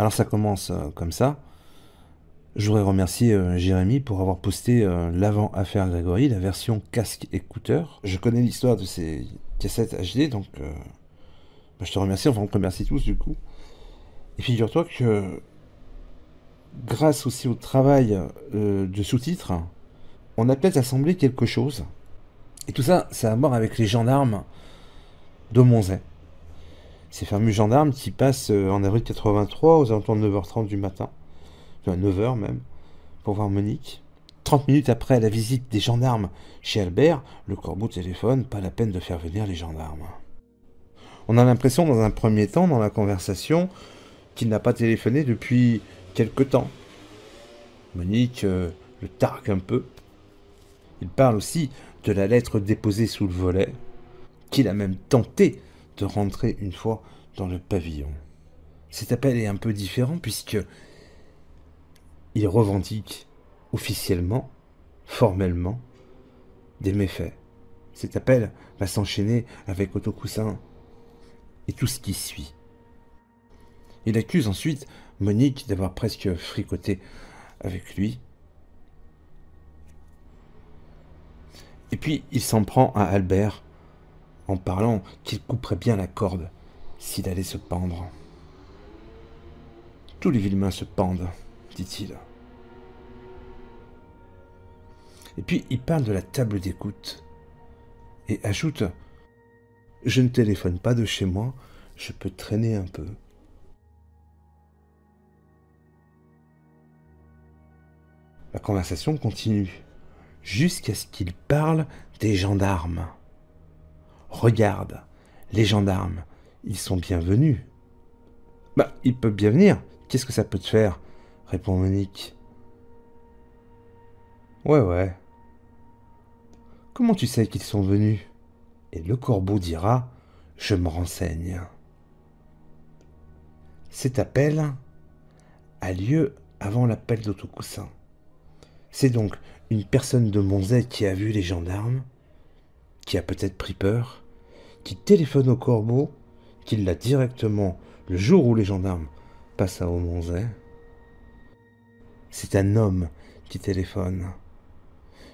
Alors ça commence comme ça. Je voudrais remercier Jérémy pour avoir posté l'avant Affaire Grégory, la version casque-écouteur. Je connais l'histoire de ces cassettes HD, donc je te remercie, enfin on te remercie tous du coup. Et figure-toi que grâce aussi au travail de sous-titres, on a peut-être assemblé quelque chose. Et tout ça, ça a à voir avec les gendarmes d'Aumonzey. Ces fameux gendarmes qui passent en avril 83 aux alentours de 9h30 du matin, enfin 9h même, pour voir Monique. 30 minutes après la visite des gendarmes chez Albert, le corbeau téléphone, pas la peine de faire venir les gendarmes. On a l'impression dans un premier temps, dans la conversation, qu'il n'a pas téléphoné depuis quelque temps. Monique le targue un peu. Il parle aussi de la lettre déposée sous le volet, qu'il a même tenté de rentrer une fois dans le pavillon. Cet appel est un peu différent puisque il revendique officiellement, formellement, des méfaits. Cet appel va s'enchaîner avec Autocoussin et tout ce qui suit. Il accuse ensuite Monique d'avoir presque fricoté avec lui. Et puis il s'en prend à Albert en parlant qu'il couperait bien la corde s'il allait se pendre. Tous les Villemains se pendent, dit-il. Et puis il parle de la table d'écoute et ajoute « Je ne téléphone pas de chez moi, je peux traîner un peu. » La conversation continue jusqu'à ce qu'il parle des gendarmes. Regarde, les gendarmes, ils sont bienvenus. Bah, ils peuvent bien venir. Qu'est-ce que ça peut te faire? Répond Monique. Ouais. Comment tu sais qu'ils sont venus? Et le corbeau dira, je me renseigne. Cet appel a lieu avant l'appel d'Autocoussin. C'est donc une personne de Monzey qui a vu les gendarmes, qui a peut-être pris peur, qui téléphone au corbeau, qui l'a directement le jour où les gendarmes passent à Aumonzey. C'est un homme qui téléphone.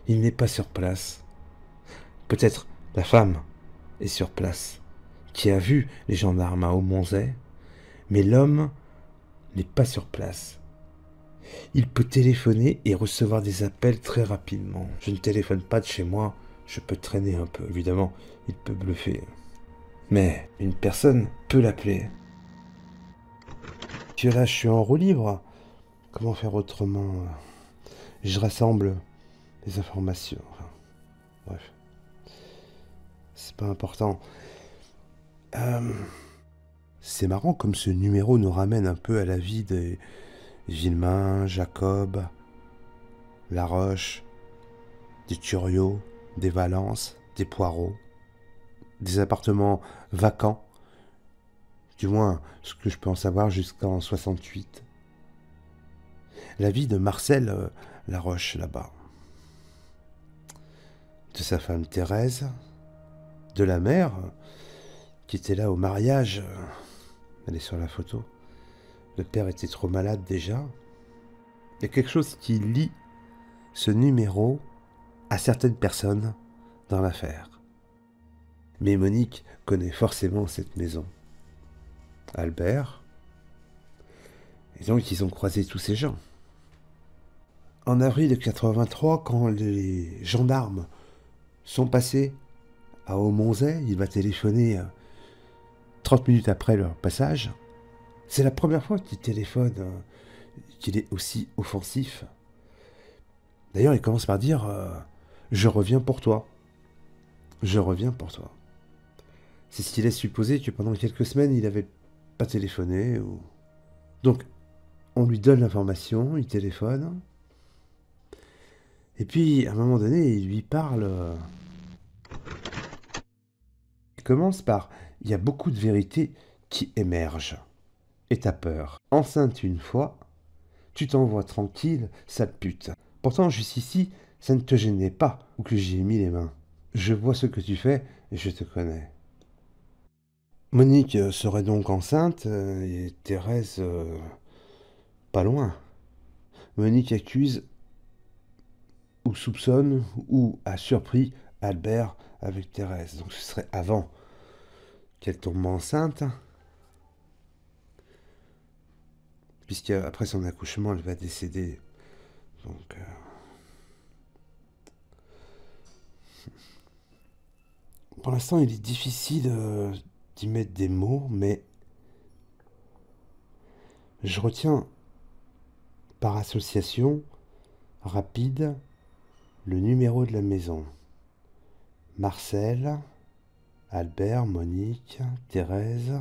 Il n'est pas sur place. Peut-être la femme est sur place, qui a vu les gendarmes à Aumonzey, mais l'homme n'est pas sur place. Il peut téléphoner et recevoir des appels très rapidement. Je ne téléphone pas de chez moi, je peux traîner un peu. Évidemment, il peut bluffer. Mais une personne peut l'appeler. Puis là, je suis en roue libre. Comment faire autrement? Je rassemble les informations. Enfin, bref. C'est pas important. C'est marrant comme ce numéro nous ramène un peu à la vie des Villemain, Jacob, Laroche, des Thuriot, des Valence, des Poirot, des appartements vacants, du moins ce que je peux en savoir jusqu'en 68. La vie de Marcel Laroche là-bas, de sa femme Thérèse, de la mère qui était là au mariage, elle est sur la photo. Le père était trop malade déjà. Il y a quelque chose qui lie ce numéro à certaines personnes dans l'affaire. Mais Monique connaît forcément cette maison. Albert. Et donc ils ont croisé tous ces gens. En avril 83, quand les gendarmes sont passés à Aumonzey, il va téléphoner 30 minutes après leur passage. C'est la première fois qu'il téléphone, qu'il est aussi offensif. D'ailleurs, il commence par dire je reviens pour toi. Je reviens pour toi. C'est ce qui laisse supposer que pendant quelques semaines, il n'avait pas téléphoné. Donc, on lui donne l'information, il téléphone. Et puis, à un moment donné, il lui parle. Il commence par il y a beaucoup de vérités qui émergent. Et t'as peur. Enceinte une fois, tu t'envoies tranquille, sale pute. Pourtant, jusqu'ici, ça ne te gênait pas où que j'y ai mis les mains. Je vois ce que tu fais et je te connais. Monique serait donc enceinte et Thérèse Pas loin. Monique accuse ou soupçonne ou a surpris Albert avec Thérèse. Donc ce serait avant qu'elle tombe enceinte, puisque après son accouchement, elle va décéder. Donc, pour l'instant, il est difficile d'y mettre des mots, mais je retiens par association rapide le numéro de la maison. Marcel, Albert, Monique, Thérèse,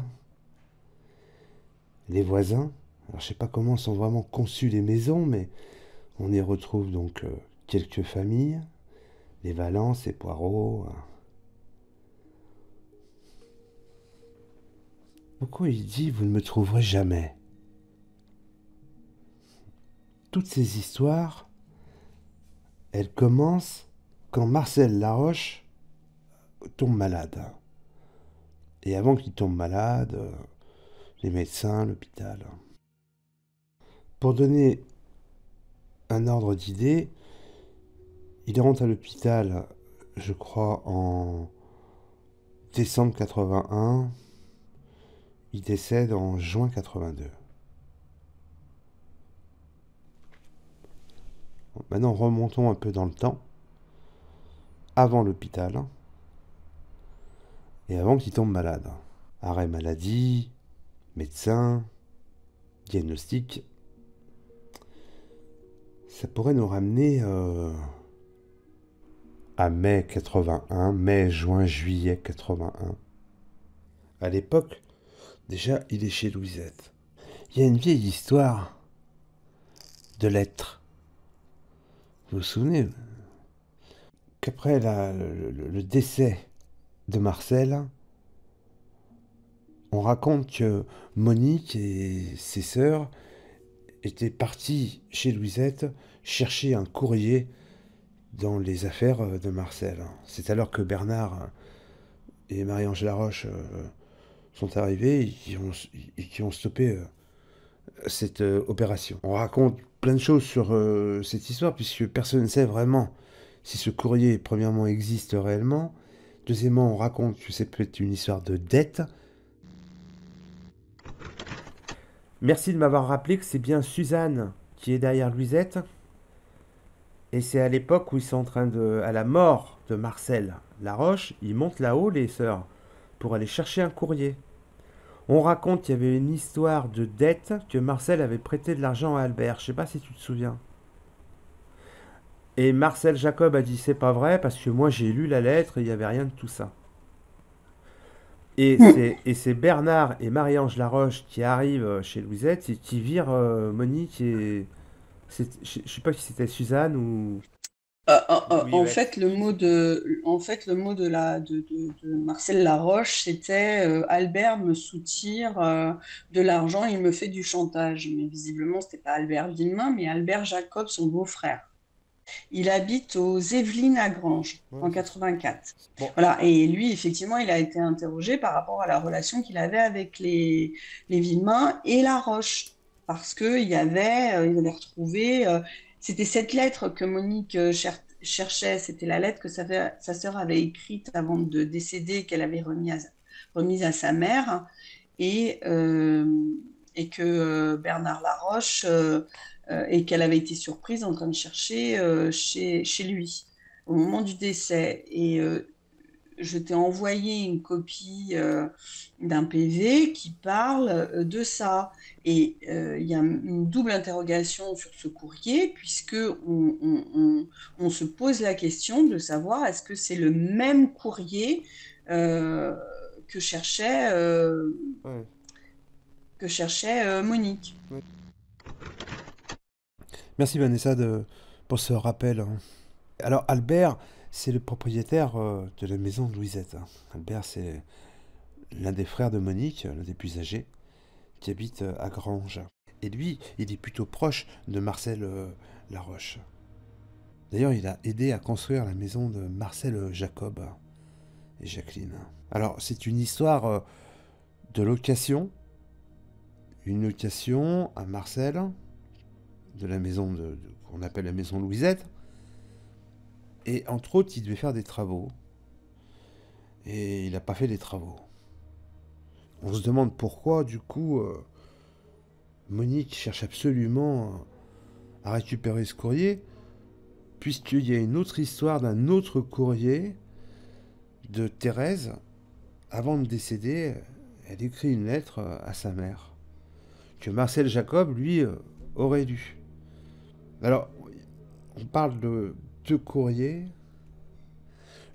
les voisins. Alors je sais pas comment sont vraiment conçues les maisons, mais on y retrouve donc quelques familles, les Valence, les Poirot. Pourquoi il dit vous ne me trouverez jamais? Toutes ces histoires, elles commencent quand Marcel Laroche tombe malade. Et avant qu'il tombe malade, les médecins, l'hôpital. Pour donner un ordre d'idée, il rentre à l'hôpital, je crois, en décembre 81. Il décède en juin 82. Maintenant, remontons un peu dans le temps. Avant l'hôpital. Et avant qu'il tombe malade. Arrêt maladie, médecin, diagnostic. Ça pourrait nous ramener à mai 81, mai, juin, juillet 81. À l'époque, déjà, il est chez Louisette. Il y a une vieille histoire de lettres. Vous vous souvenez qu'après le décès de Marcel, on raconte que Monique et ses sœurs étaient parties chez Louisette chercher un courrier dans les affaires de Marcel. C'est alors que Bernard et Marie-Ange Laroche sont arrivés et qui ont stoppé cette opération. On raconte plein de choses sur cette histoire, puisque personne ne sait vraiment si ce courrier, premièrement, existe réellement. Deuxièmement, on raconte que c'est peut-être une histoire de dette. Merci de m'avoir rappelé que c'est bien Suzanne qui est derrière Louisette. Et c'est à l'époque où ils sont en train de... à la mort de Marcel Laroche, ils montent là-haut, les sœurs, pour aller chercher un courrier. On raconte qu'il y avait une histoire de dette, que Marcel avait prêté de l'argent à Albert. Je sais pas si tu te souviens. Et Marcel Jacob a dit c'est pas vrai parce que moi j'ai lu la lettre et il n'y avait rien de tout ça. Et c'est Bernard et Marie-Ange Laroche qui arrivent chez Louisette et qui virent Monique et... Je sais pas si c'était Suzanne ou... Oui, En ouais. fait, le mot de Marcel Laroche, c'était Albert me soutire de l'argent, il me fait du chantage. Mais visiblement, c'était pas Albert Villemain, mais Albert Jacob, son beau-frère. Il habite aux Yvelines à Granges Ouais, en c'est ça. 84. Bon, Voilà. Et lui, effectivement, il a été interrogé par rapport à la relation qu'il avait avec les Villemain et Laroche. Parce qu'il y avait, il avait retrouvé, c'était cette lettre que Monique cherchait, c'était la lettre que sa sœur avait écrite avant de décéder, qu'elle avait remise à sa mère, et, euh, et que Bernard Laroche, et qu'elle avait été surprise en train de chercher chez lui au moment du décès. Et je t'ai envoyé une copie d'un PV qui parle de ça. Et il y a une double interrogation sur ce courrier, puisque on se pose la question de savoir est-ce que c'est le même courrier euh, que cherchait, euh, ouais, que cherchait Monique. ouais. Merci Vanessa pour ce rappel, hein. Alors Albert, c'est le propriétaire de la maison de Louisette, hein. Albert, c'est l'un des frères de Monique, l'un des plus âgés, qui habite à Granges. Et lui, il est plutôt proche de Marcel Laroche. D'ailleurs, il a aidé à construire la maison de Marcel Jacob et Jacqueline. Alors, c'est une histoire de location. Une location à Marcel de la maison qu'on appelle la maison Louisette. Et entre autres, il devait faire des travaux. Et il n'a pas fait les travaux. On se demande pourquoi, du coup, Monique cherche absolument à récupérer ce courrier, puisqu'il y a une autre histoire d'un autre courrier de Thérèse. Avant de décéder, elle écrit une lettre à sa mère, que Marcel Jacob, lui, aurait lu. Alors, on parle de deux courriers,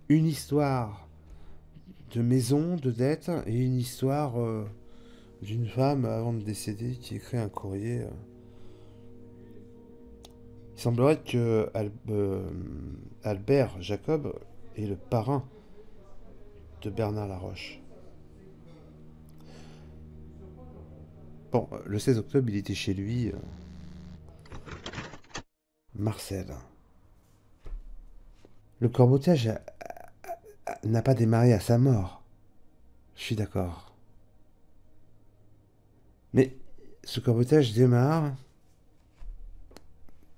une histoire de maison, de dette, et une histoire d'une femme avant de décéder qui écrit un courrier. Il semblerait que Albert Jacob est le parrain de Bernard Laroche. Bon, le 16 octobre, il était chez lui. Marcel. Le corbeautage n'a pas démarré à sa mort. Je suis d'accord. Mais ce corbeautage démarre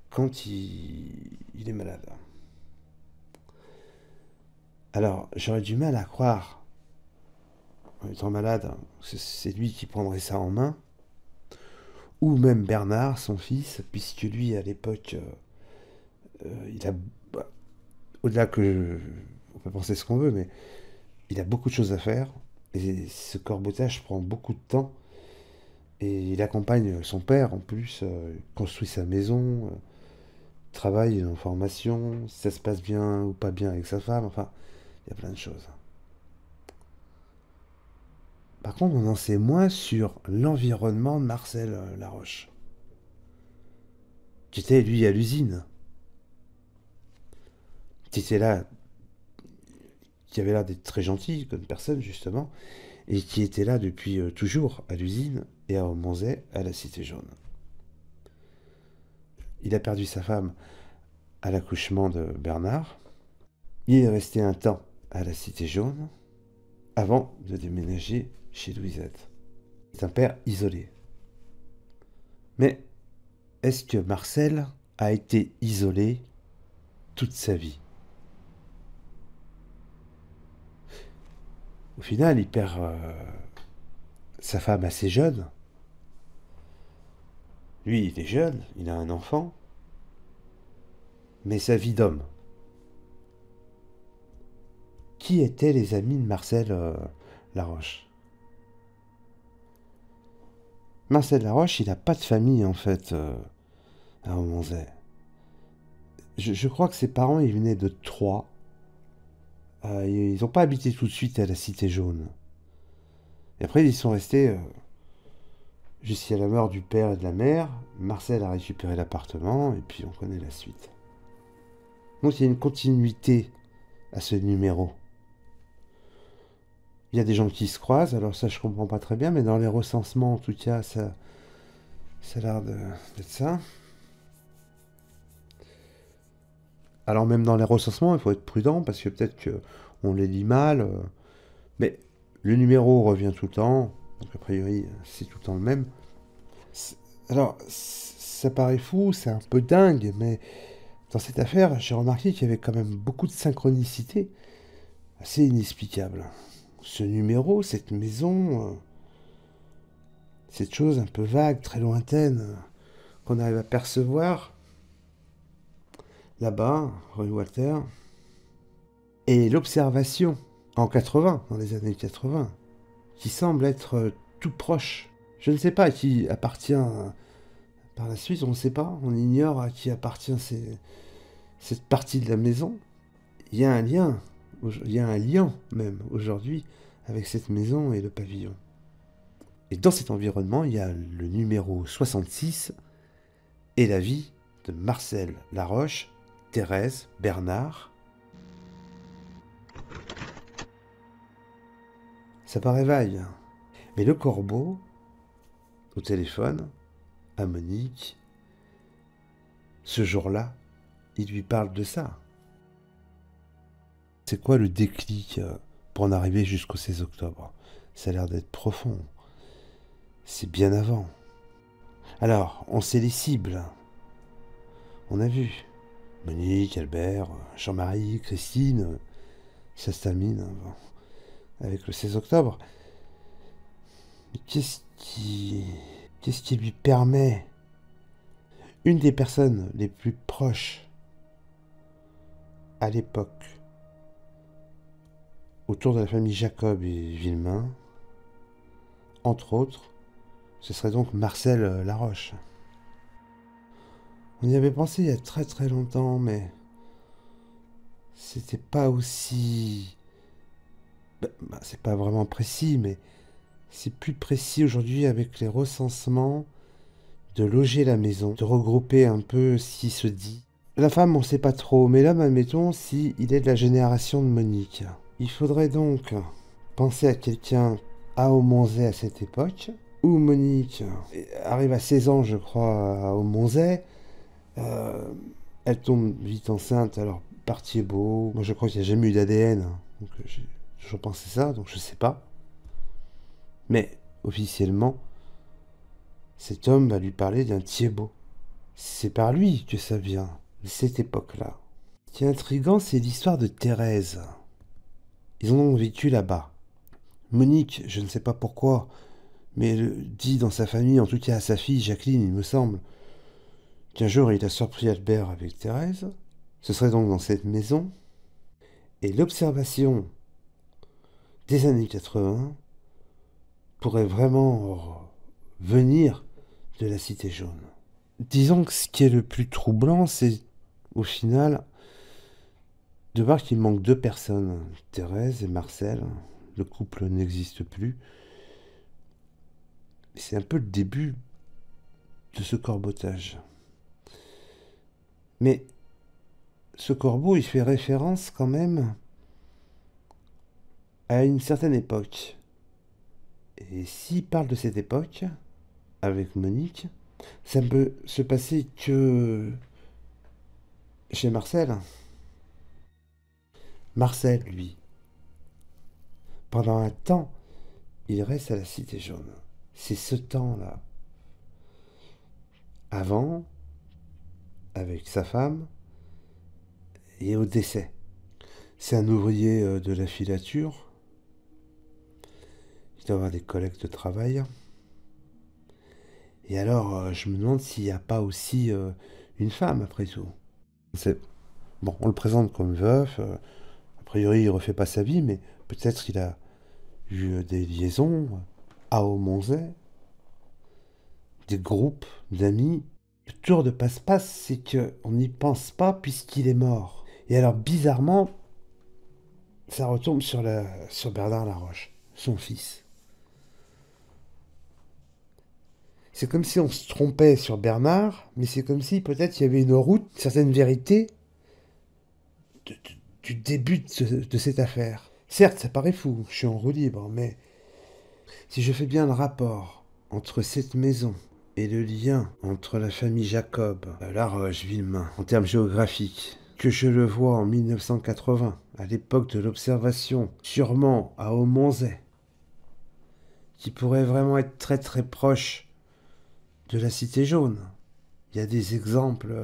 quand il est malade. Alors, j'aurais du mal à croire, en étant malade, que c'est lui qui prendrait ça en main. Ou même Bernard, son fils, puisque lui, à l'époque, il a... bah, au-delà que... on peut penser ce qu'on veut, mais il a beaucoup de choses à faire. Et ce corbeautage prend beaucoup de temps. Et il accompagne son père, en plus, construit sa maison, travaille en formation, si ça se passe bien ou pas bien avec sa femme, enfin, il y a plein de choses. Par contre, on en sait moins sur l'environnement de Marcel Laroche, qui était, lui, à l'usine, qui était là, qui avait l'air d'être très gentil comme personne, justement, et qui était là depuis toujours à l'usine et à Monzet, à la Cité Jaune. Il a perdu sa femme à l'accouchement de Bernard. Il est resté un temps à la Cité Jaune avant de déménager chez Louisette. C'est un père isolé. Mais est-ce que Marcel a été isolé toute sa vie? Au final, il perd sa femme assez jeune. Lui, il est jeune, il a un enfant. Mais sa vie d'homme. Qui étaient les amis de Marcel Laroche? Marcel Laroche, il n'a pas de famille, en fait, à Monzet. Je crois que ses parents, ils venaient de Troyes. Ils n'ont pas habité tout de suite à la Cité Jaune. Et après, ils sont restés jusqu'à la mort du père et de la mère. Marcel a récupéré l'appartement, et puis on connaît la suite. Donc il y a une continuité à ce numéro. Il y a des gens qui se croisent, alors ça je comprends pas très bien, mais dans les recensements en tout cas, ça a l'air d'être ça. Alors même dans les recensements, il faut être prudent, parce que peut-être qu'on les lit mal, mais le numéro revient tout le temps, donc a priori c'est tout le temps le même. Alors, ça paraît fou, c'est un peu dingue, mais dans cette affaire, j'ai remarqué qu'il y avait quand même beaucoup de synchronicité assez inexplicable. Ce numéro, cette maison, cette chose un peu vague, très lointaine, qu'on arrive à percevoir là-bas, rue Walter, et l'observation en 80, dans les années 80, qui semble être tout proche. Je ne sais pas à qui appartient par la suite, on ne sait pas, on ignore à qui appartient cette partie de la maison. Il y a un lien, même aujourd'hui avec cette maison et le pavillon. Et dans cet environnement, il y a le numéro 66 et la vie de Marcel Laroche, Thérèse, Bernard. Ça paraît vague, hein. Mais le corbeau, au téléphone, à Monique, ce jour-là, il lui parle de ça. C'est quoi le déclic pour en arriver jusqu'au 16 octobre? Ça a l'air d'être profond. C'est bien avant. Alors, on sait les cibles. On a vu Monique, Albert, Jean-Marie, Christine, ça se termine avec le 16 octobre. Mais qu'est-ce qui lui permet, une des personnes les plus proches à l'époque, autour de la famille Jacob et Villemain, entre autres, ce serait donc Marcel Laroche. On y avait pensé il y a très très longtemps, mais c'était pas aussi... c'est pas vraiment précis, mais c'est plus précis aujourd'hui avec les recensements, de loger la maison, de regrouper un peu ce qui se dit. La femme, on sait pas trop, mais l'homme, admettons, si il est de la génération de Monique. Il faudrait donc penser à quelqu'un à Aumonzey à cette époque, où Monique arrive à 16 ans, je crois, à Aumonzey. Elle tombe vite enceinte, alors par Thiebaud. Moi, je crois qu'il n'y a jamais eu d'ADN, donc j'ai toujours pensé ça, donc je sais pas. Mais, officiellement, cet homme va lui parler d'un Thiebaud. C'est par lui que ça vient, de cette époque-là. Ce qui est intriguant, c'est l'histoire de Thérèse. Ils en ont vécu là-bas. Monique, je ne sais pas pourquoi, mais elle dit dans sa famille, en tout cas à sa fille Jacqueline, il me semble, qu'un jour il a surpris Albert avec Thérèse. Ce serait donc dans cette maison. Et l'observation des années 80 pourrait vraiment venir de la Cité jaune. Disons que ce qui est le plus troublant, c'est au final de voir qu'il manque deux personnes, Thérèse et Marcel. Le couple n'existe plus. C'est un peu le début de ce corbotage. Mais ce corbeau, il fait référence quand même à une certaine époque. Et s'il parle de cette époque, avec Monique, ça ne peut se passer que chez Marcel. Marcel, lui, pendant un temps, il reste à la Cité jaune. C'est ce temps-là. Avant, avec sa femme, et au décès. C'est un ouvrier de la filature. Il doit avoir des collègues de travail. Et alors, je me demande s'il n'y a pas aussi une femme, après tout. Bon, on le présente comme veuf. A priori, il refait pas sa vie, mais peut-être qu'il a eu des liaisons à Aumonzey, des groupes d'amis. Le tour de passe-passe, c'est qu'on n'y pense pas puisqu'il est mort. Et alors, bizarrement, ça retombe sur Bernard Laroche, son fils. C'est comme si on se trompait sur Bernard, mais c'est comme si peut-être il y avait une route, une certaine vérité du début de cette affaire. Certes, ça paraît fou, je suis en roue libre, mais si je fais bien le rapport entre cette maison et le lien entre la famille Jacob, Laroche, Villemain, en termes géographiques, que je le vois en 1980, à l'époque de l'observation, sûrement à Aumonzey, qui pourrait vraiment être très très proche de la Cité jaune. Il y a des exemples.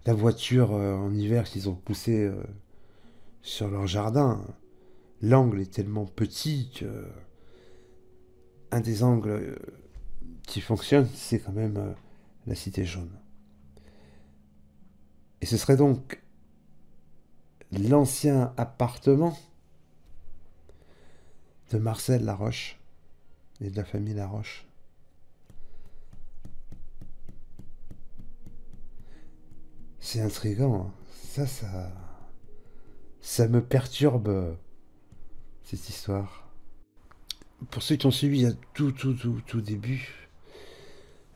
La voiture en hiver qu'ils ont poussée sur leur jardin, l'angle est tellement petit que un des angles qui fonctionne, c'est quand même la Cité jaune. Et ce serait donc l'ancien appartement de Marcel Laroche et de la famille Laroche. C'est intriguant, hein. Ça me perturbe, cette histoire. Pour ceux qui ont suivi à tout début,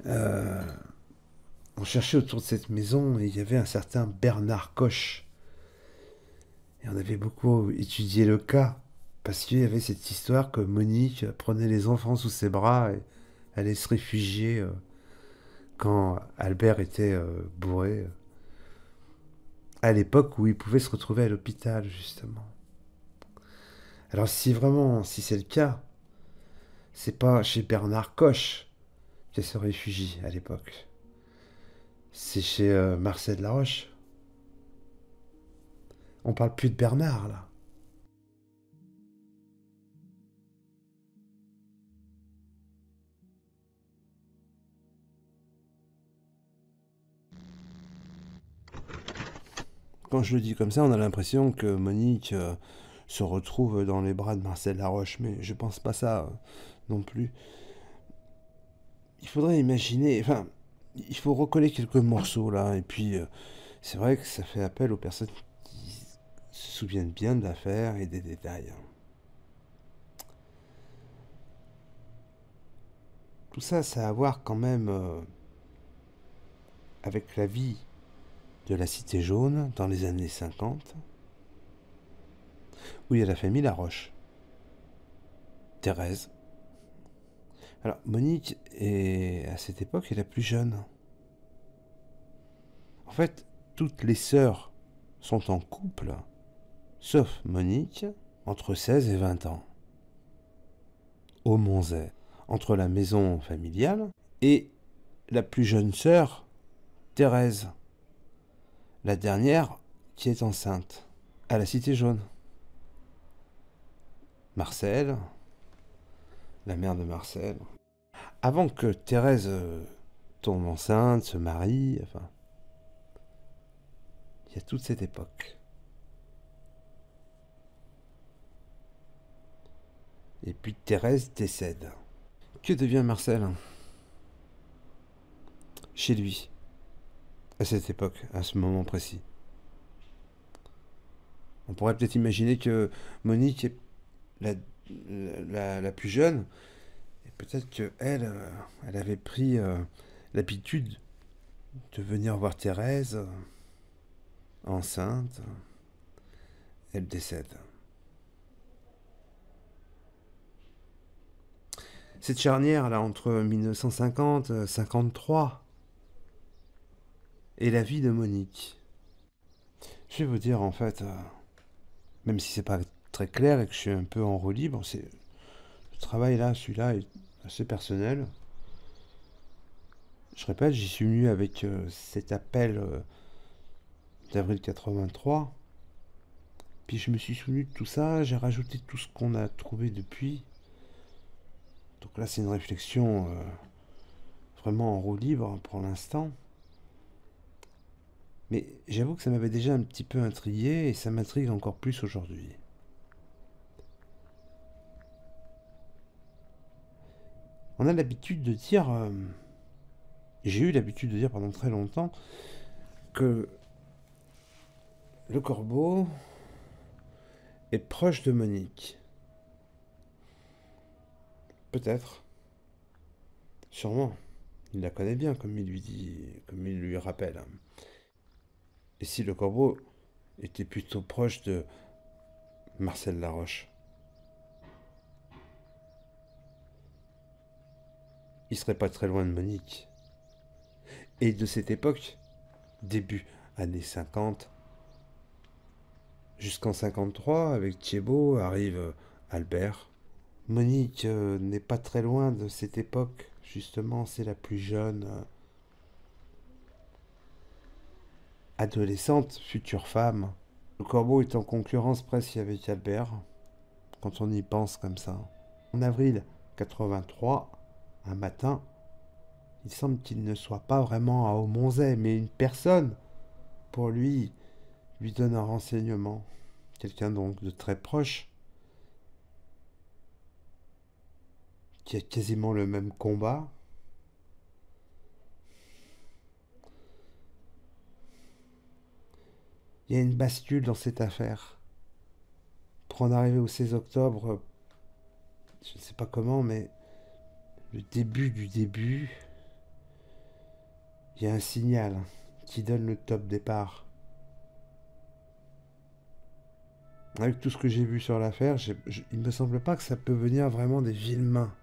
on cherchait autour de cette maison et il y avait un certain Bernard Coche. Et on avait beaucoup étudié le cas, parce qu'il y avait cette histoire que Monique prenait les enfants sous ses bras et allait se réfugier quand Albert était bourré, à l'époque où il pouvait se retrouver à l'hôpital, justement. Alors si c'est le cas, c'est pas chez Bernard Coche qu'elle se réfugie à l'époque. C'est chez Marcel Laroche. On parle plus de Bernard, là. Quand je le dis comme ça, on a l'impression que Monique se retrouve dans les bras de Marcel Laroche, mais je pense pas ça non plus. Il faudrait imaginer, enfin, il faut recoller quelques morceaux là, et puis c'est vrai que ça fait appel aux personnes qui se souviennent bien de l'affaire et des détails. Tout ça, ça a à voir quand même avec la vie de la Cité Jaune dans les années 50, où il y a la famille Laroche, Thérèse. Alors, Monique est, à cette époque, est la plus jeune. En fait, toutes les sœurs sont en couple, sauf Monique, entre 16 et 20 ans, au Monzet, entre la maison familiale et la plus jeune sœur, Thérèse, la dernière qui est enceinte, à la Cité Jaune. Marcel, la mère de Marcel, avant que Thérèse tombe enceinte, se marie, enfin, il y a toute cette époque. Et puis Thérèse décède. Que devient Marcel chez lui, à cette époque, à ce moment précis? On pourrait peut-être imaginer que Monique est la, la plus jeune, et peut-être qu'elle elle avait pris l'habitude de venir voir Thérèse enceinte. Elle décède. Cette charnière là entre 1950 et 53 et la vie de Monique. Je vais vous dire en fait, même si c'est pas très clair et que je suis un peu en roue libre, c'est le travail là, celui-là est assez personnel. Je répète, j'y suis venu avec cet appel d'avril 83. Puis je me suis souvenu de tout ça, j'ai rajouté tout ce qu'on a trouvé depuis. Donc là, c'est une réflexion vraiment en roue libre pour l'instant. Mais j'avoue que ça m'avait déjà un petit peu intrigué et ça m'intrigue encore plus aujourd'hui. On a l'habitude de dire, j'ai eu l'habitude de dire pendant très longtemps, que le corbeau est proche de Monique. Peut-être. Sûrement. Il la connaît bien, comme il lui dit, comme il lui rappelle. Et si le corbeau était plutôt proche de Marcel Laroche, il serait pas très loin de Monique. Et de cette époque, début années 50, jusqu'en 53, avec Thiebaud, arrive Albert. Monique n'est pas très loin de cette époque, justement, c'est la plus jeune, adolescente, future femme. Le corbeau est en concurrence presque avec Albert, quand on y pense comme ça. En avril 83, un matin, il semble qu'il ne soit pas vraiment à Aumonzey, mais une personne, pour lui donne un renseignement. Quelqu'un donc de très proche, qui a quasiment le même combat. Il y a une bascule dans cette affaire. Pour en arriver au 16 octobre, je ne sais pas comment, mais le début du début, il y a un signal qui donne le top départ. Avec tout ce que j'ai vu sur l'affaire, il ne me semble pas que ça peut venir vraiment des Villemains.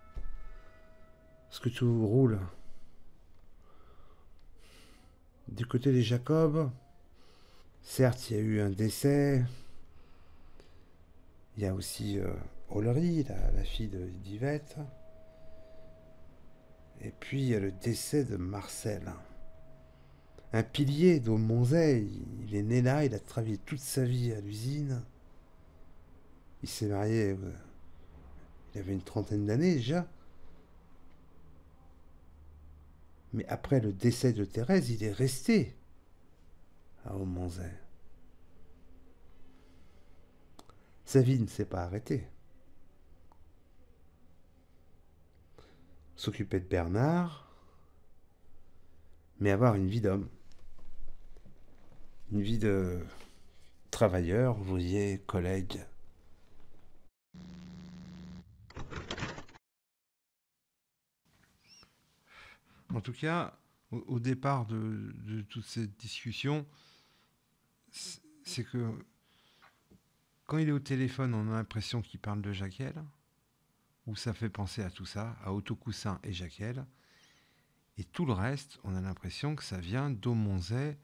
Parce que tout roule. Du côté des Jacob, certes, il y a eu un décès. Il y a aussi Ollery, la fille d'Yvette. Et puis il y a le décès de Marcel. Un pilier d'Aumonzey, il est né là, il a travaillé toute sa vie à l'usine. Il s'est marié, il avait une trentaine d'années déjà. Mais après le décès de Thérèse, il est resté à Aumonzey. Sa vie ne s'est pas arrêtée. S'occuper de Bernard, mais avoir une vie d'homme. Une vie de travailleur, ouvrier, collègue. En tout cas, au départ de toute cette discussion, c'est que quand il est au téléphone, on a l'impression qu'il parle de Jacquel, ou ça fait penser à tout ça, à Autocoussin et Jacquel. Et tout le reste, on a l'impression que ça vient d'Aumonzey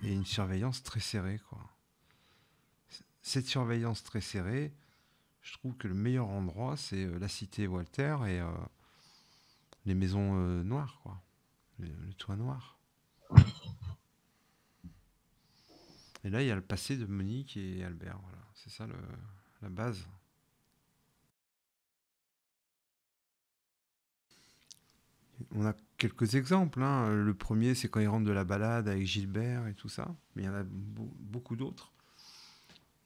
et une surveillance très serrée, quoi. Cette surveillance très serrée, je trouve que le meilleur endroit, c'est la cité Walter et les maisons noires, quoi. Le toit noir. Et là, il y a le passé de Monique et Albert, voilà. C'est ça la base. On a quelques exemples, hein. Le premier, c'est quand il rentre de la balade avec Gilbert et tout ça. Mais il y en a beaucoup d'autres.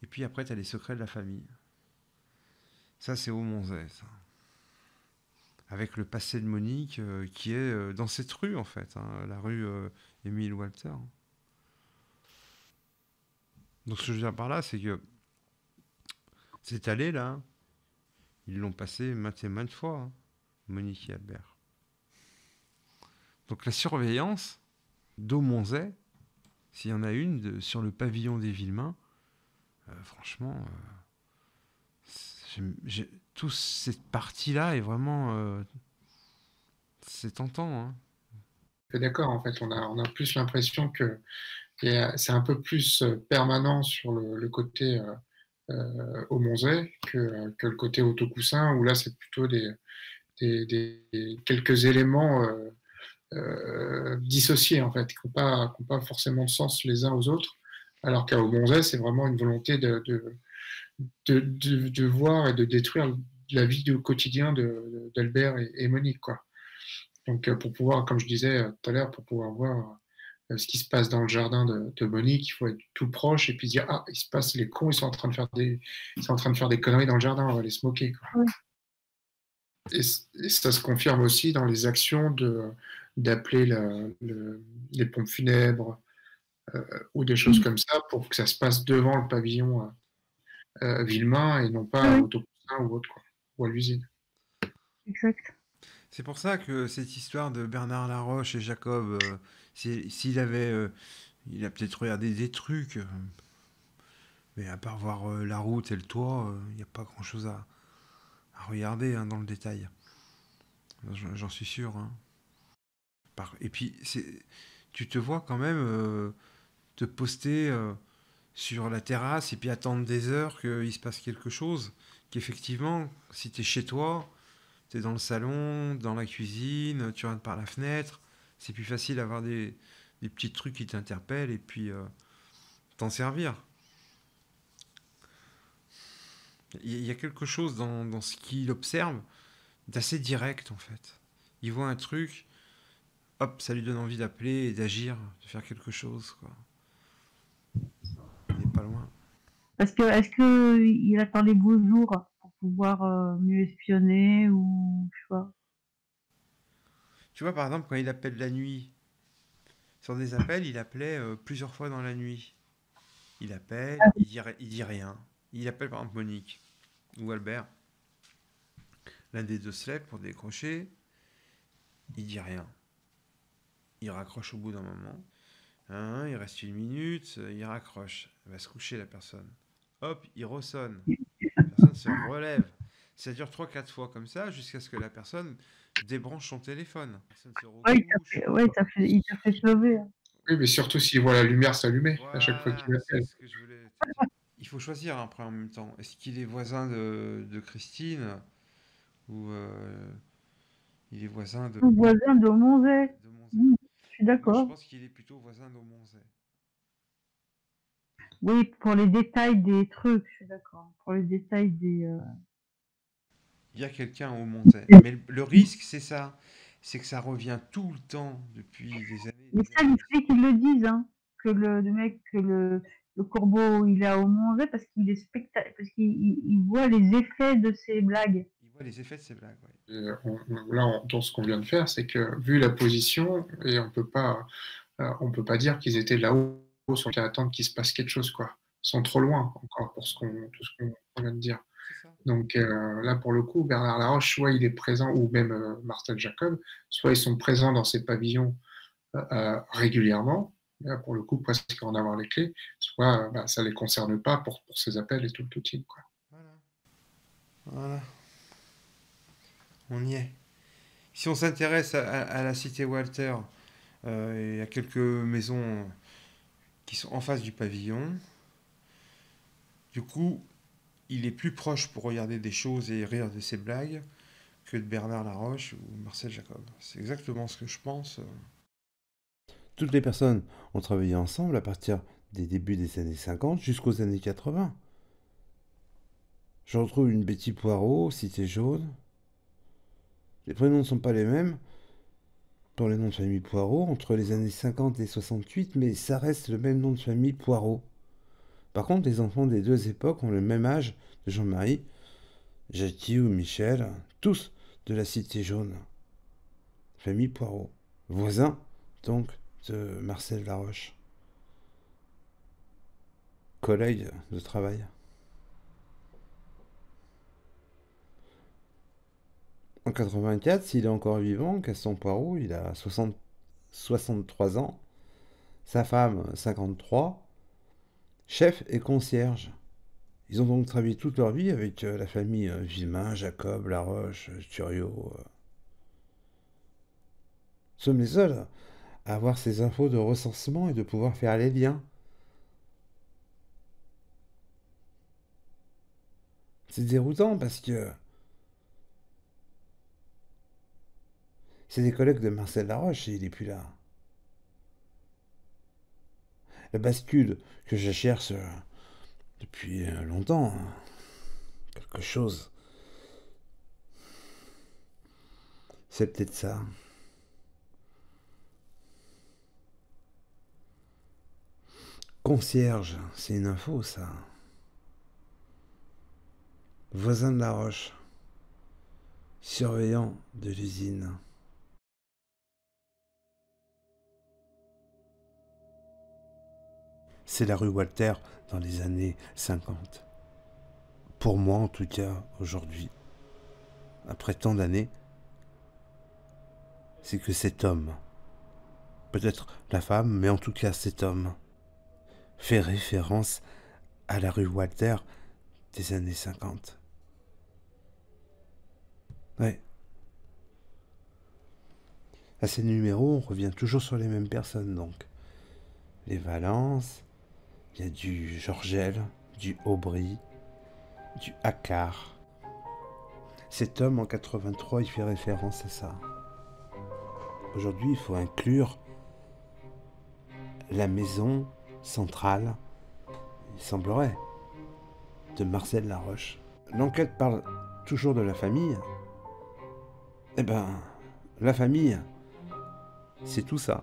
Et puis après, tu as les secrets de la famille. Ça, c'est Aumonzey, ça. Avec le passé de Monique, qui est dans cette rue, en fait, hein, la rue Émile Walter. Donc, ce que je veux dire par là, c'est que cette allée-là, ils l'ont passée maintes et maintes fois, hein, Monique et Albert. Donc, la surveillance d'Aumonzey, s'il y en a une sur le pavillon des Villemains, franchement, toute cette partie-là est vraiment... c'est tentant, hein. Je suis d'accord, en fait, on a plus l'impression que c'est un peu plus permanent sur le côté Aumonzey que le côté Autocoussin, où là, c'est plutôt quelques éléments dissociés, en fait, qui n'ont pas forcément de sens les uns aux autres, alors qu'à Aumonzey, c'est vraiment une volonté de voir et de détruire la vie du quotidien d'Albert et Monique, quoi. Donc, pour pouvoir, comme je disais tout à l'heure, pour pouvoir voir ce qui se passe dans le jardin de Monique, il faut être tout proche et puis dire, ah, il se passe, les cons, ils sont en train de faire des conneries dans le jardin, on va les se moquer, quoi. Et ça se confirme aussi dans les actions d'appeler les pompes funèbres ou des choses comme ça pour que ça se passe devant le pavillon Villemain et non pas au Autocoussin ou autre, quoi, ou à l'usine. Exact. C'est pour ça que cette histoire de Bernard Laroche et Jacob, s'il avait... il a peut-être regardé des trucs, mais à part voir la route et le toit, il n'y a pas grand-chose à regarder, hein, dans le détail. J'en suis sûr, hein. Et puis, tu te vois quand même te poster sur la terrasse et puis attendre des heures qu'il se passe quelque chose. Qu'effectivement, si tu es chez toi, tu es dans le salon, dans la cuisine, tu regardes par la fenêtre, c'est plus facile d'avoir des petits trucs qui t'interpellent et puis t'en servir. Il y a quelque chose dans ce qu'il observe d'assez direct, en fait. Il voit un truc, hop, ça lui donne envie d'appeler et d'agir, de faire quelque chose, quoi. Il n'est pas loin. Est-ce que il attend les beaux jours pour pouvoir mieux espionner ou je sais pas. Tu vois, par exemple, quand il appelle la nuit, sur des appels, il appelait plusieurs fois dans la nuit. Il appelle, il dit rien. Il appelle par exemple Monique ou Albert. L'un des deux se lève pour décrocher. Il dit rien. Il raccroche au bout d'un moment. Hein, il reste 1 minute, il raccroche. Il va se coucher la personne. Hop, il ressonne. La personne se relève. Ça dure 3-4 fois comme ça jusqu'à ce que la personne débranche son téléphone. La personne se recouche. Il t'a fait se lever. Oui, mais surtout s'il voit la lumière s'allumer à chaque fois Voilà, qu'il appelle. c'est ce que je voulais te dire. Il faut choisir après en même temps. Est-ce qu'il est voisin de Christine ou il est voisin de Tout voisin de Monzey. Monzey. suis Moi, je d'accord. pense qu'il est plutôt voisin d'Aumonzey. Oui, pour les détails des trucs, je suis d'accord. Pour les détails des... Il y a quelqu'un au Montais. Mais le risque, c'est ça. C'est que ça revient tout le temps depuis des années et Mais des ça, il années. fallait qu'ils le disent, hein, que le mec, que le corbeau, il est à Aumonvais parce qu'il est parce qu'il voit les effets de ses blagues. Il voit les effets de ces blagues, ouais. Et dans ce qu'on vient de faire, c'est que vu la position, et on peut pas dire qu'ils étaient là-haut sur le attendre qu'il se passe quelque chose, quoi. Ils sont trop loin encore pour tout ce qu'on vient de dire. C'est ça. Donc là, pour le coup, Bernard Laroche, soit il est présent, ou même Marcel Jacob, soit ils sont présents dans ces pavillons régulièrement, là, pour le coup, presque en avoir les clés, soit ça ne les concerne pas pour ces appels et tout le team, quoi. Voilà. Voilà. On y est. Si on s'intéresse à la cité Walter, il y a quelques maisons qui sont en face du pavillon. Du coup, il est plus proche pour regarder des choses et rire de ses blagues que de Bernard Laroche ou Marcel Jacob. C'est exactement ce que je pense. Toutes les personnes ont travaillé ensemble à partir des débuts des années 50 jusqu'aux années 80. Je retrouve une Betty Poirot, Cité Jaune. Les prénoms ne sont pas les mêmes pour les noms de famille Poirot entre les années 50 et 68, mais ça reste le même nom de famille Poirot. Par contre, les enfants des deux époques ont le même âge de Jean-Marie, Jackie ou Michel, tous de la Cité Jaune. Famille Poirot. Voisin, donc, de Marcel Laroche. Collègue de travail. En 84, s'il est encore vivant, Gaston Poirot, il a 63 ans. Sa femme, 53. Chef et concierge. Ils ont donc travaillé toute leur vie avec la famille Villemin, Jacob, Laroche, Thuriot. Nous sommes les seuls à avoir ces infos de recensement et de pouvoir faire les liens. C'est déroutant parce que c'est des collègues de Marcel Laroche et il n'est plus là. La bascule que je cherche depuis longtemps, quelque chose, c'est peut-être ça. Concierge, c'est une info ça. Voisin de Laroche, surveillant de l'usine. C'est la rue Walter dans les années 50. Pour moi en tout cas, aujourd'hui, après tant d'années, c'est que cet homme, peut-être la femme, mais en tout cas cet homme, fait référence à la rue Walter des années 50. Ouais. À ces numéros, on revient toujours sur les mêmes personnes donc. Les Valence, il y a du Georgel, du Aubry, du Accard. Cet homme en 83, il fait référence à ça. Aujourd'hui, il faut inclure la maison centrale, il semblerait, de Marcel Laroche. L'enquête parle toujours de la famille. Eh ben, la famille, c'est tout ça.